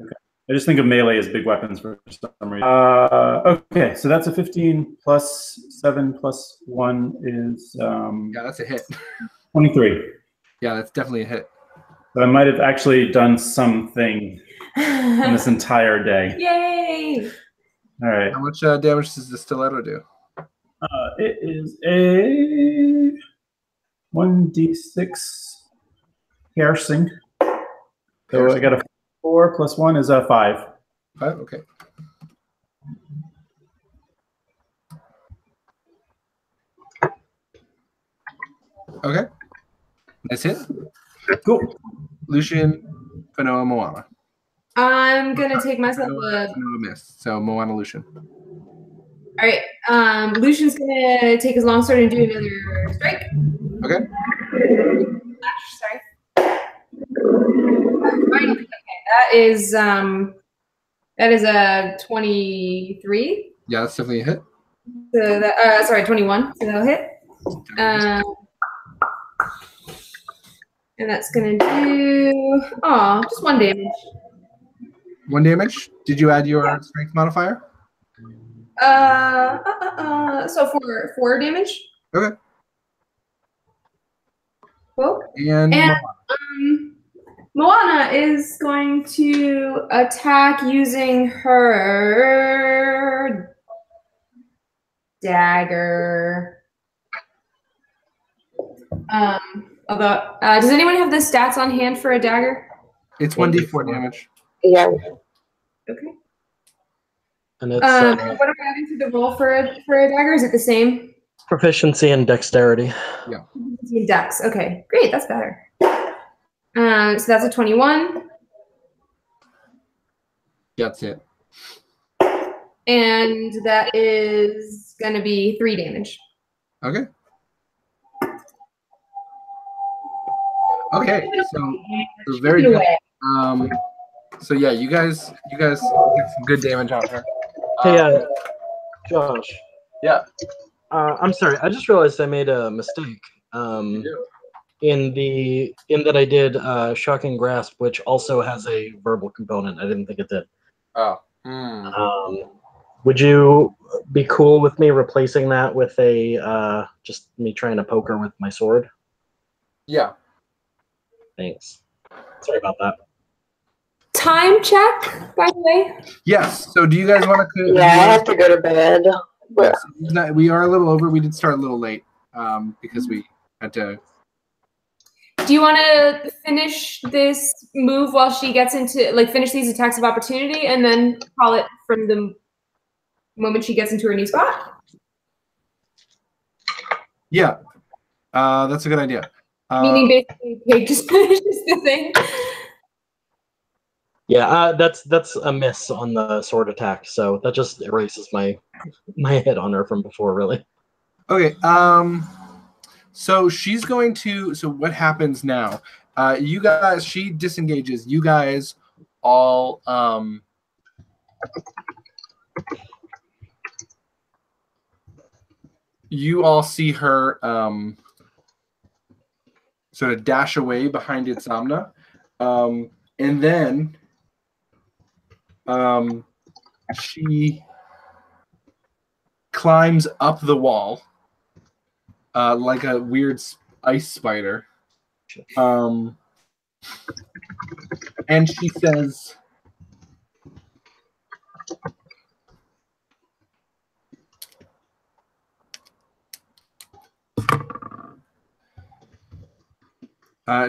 Okay. I just think of melee as big weapons for some reason. Okay, so that's a 15 plus 7 plus 1 is yeah, that's a hit. 23. Yeah, that's definitely a hit. So I might have actually done something in this entire day. Yay! All right. How much damage does the stiletto do? It is a 1d6 piercing. So I got a 4 plus 1 is a 5. 5, okay. Okay. Nice hit. Cool. Lucian, Fanoa, Moana. I'm gonna take myself Fanoa miss. So Moana, Lucian. All right. Lucian's gonna take his longsword and do another strike. Okay. Sorry. Okay, that is a 23. Yeah, that's definitely a hit. So that sorry, 21. So that'll hit. And that's gonna do just 1 damage. 1 damage. Did you add your strength modifier? So for 4 damage. Okay. Cool. And Moana is going to attack using her dagger. Although, does anyone have the stats on hand for a dagger? It's 1d4 damage. Yeah. Okay. And it's What are we adding to the roll for a dagger? Is it the same? proficiency and dexterity. Yeah. Dex. Okay, great. That's better. So that's a 21. That's it. And that is going to be 3 damage. Okay. Okay. So very good. So yeah, you guys get some good damage on her. Hey, Josh. Yeah. I'm sorry. I just realized I made a mistake. In that I did Shocking Grasp, which also has a verbal component. I didn't think it did. Oh. Would you be cool with me replacing that with a just me trying to poke her with my sword? Yeah. Thanks. Sorry about that. Time check, by the way. Yes. So do you guys want to? Yeah, I have to go to bed. Yes, we are a little over. We did start a little late because we had to. Do you want to finish this move while she gets into, finish these attacks of opportunity and then call it from the moment she gets into her new spot? Yeah, that's a good idea. Meaning basically Pig just finishes the thing. Yeah, that's a miss on the sword attack, so that just erases my hit on her from before, really. Okay. So she's going to. So what happens now? You guys. She disengages. You guys all. You all see her sort of dash away behind Itzamna, and then she climbs up the wall like a weird ice spider, And she says,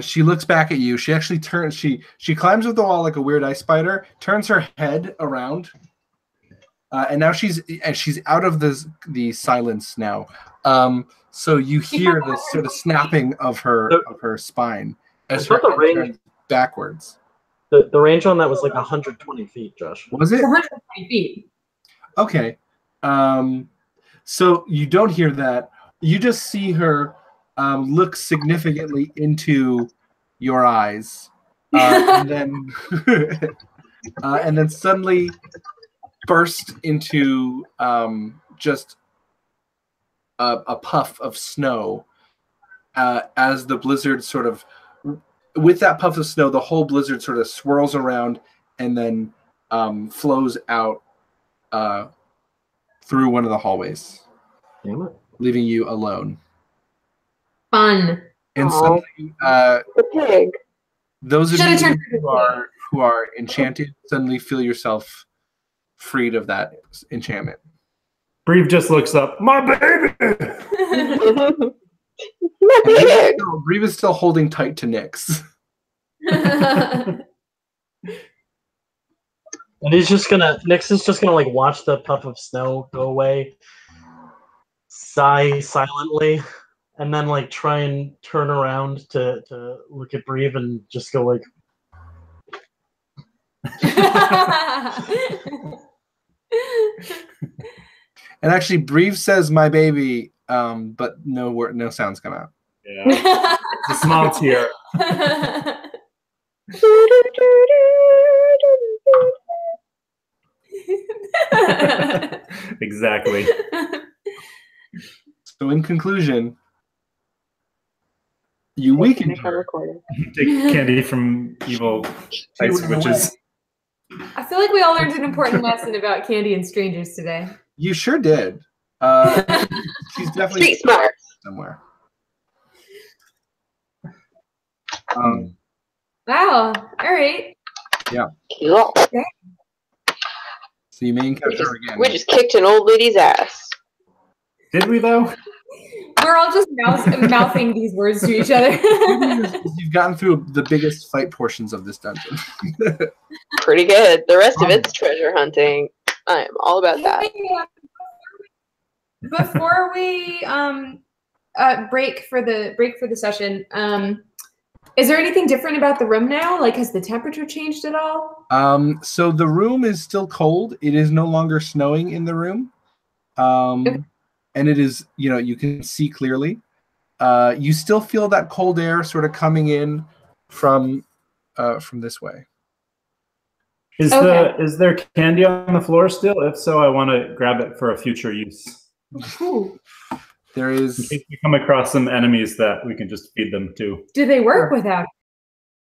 she looks back at you. She actually turns. She climbs up the wall like a weird ice spider. Turns her head around, and now she's out of the silence now. So you hear this sort of snapping of her spine as her head turns backwards. The range on that was like 120 feet, Josh. Was it 120 feet? Okay. So you don't hear that. You just see her look significantly into your eyes, and then and then suddenly burst into just a puff of snow as the blizzard sort of, with that puff of snow, the whole blizzard sort of swirls around and then flows out through one of the hallways, leaving you alone. Fun. And Aw. suddenly, The pig. those of Should've you turned who are enchanted suddenly feel yourself freed of that enchantment. Breve just looks up. My baby. My And pig. Breve is still holding tight to Nyx. And Nyx is just gonna like watch the puff of snow go away, sigh silently, and then like try and turn around to look at Breve and just go like, And actually, Breve says "my baby," but no sounds come out. Yeah. The small tear. Exactly. So, in conclusion, you weakened her. Take candy from evil ice witches. I feel like we all learned an important lesson about candy and strangers today. You sure did. She's definitely Street smart. somewhere. Wow. All right. Cool. So you may encounter her again. We just kicked an old lady's ass. Did we though? We're all just mouthing these words to each other. You've gotten through the biggest fight portions of this dungeon. Pretty good. The rest of it's treasure hunting. I am all about that. Before we break for the session, is there anything different about the room now? Like, has the temperature changed at all? So the room is still cold. It is no longer snowing in the room. Okay. And it is, you can see clearly. You still feel that cold air sort of coming in from this way. Is there candy on the floor still? If so, I want to grab it for a future use. Ooh. There In is. case we come across some enemies that we can just feed them to. Do they work without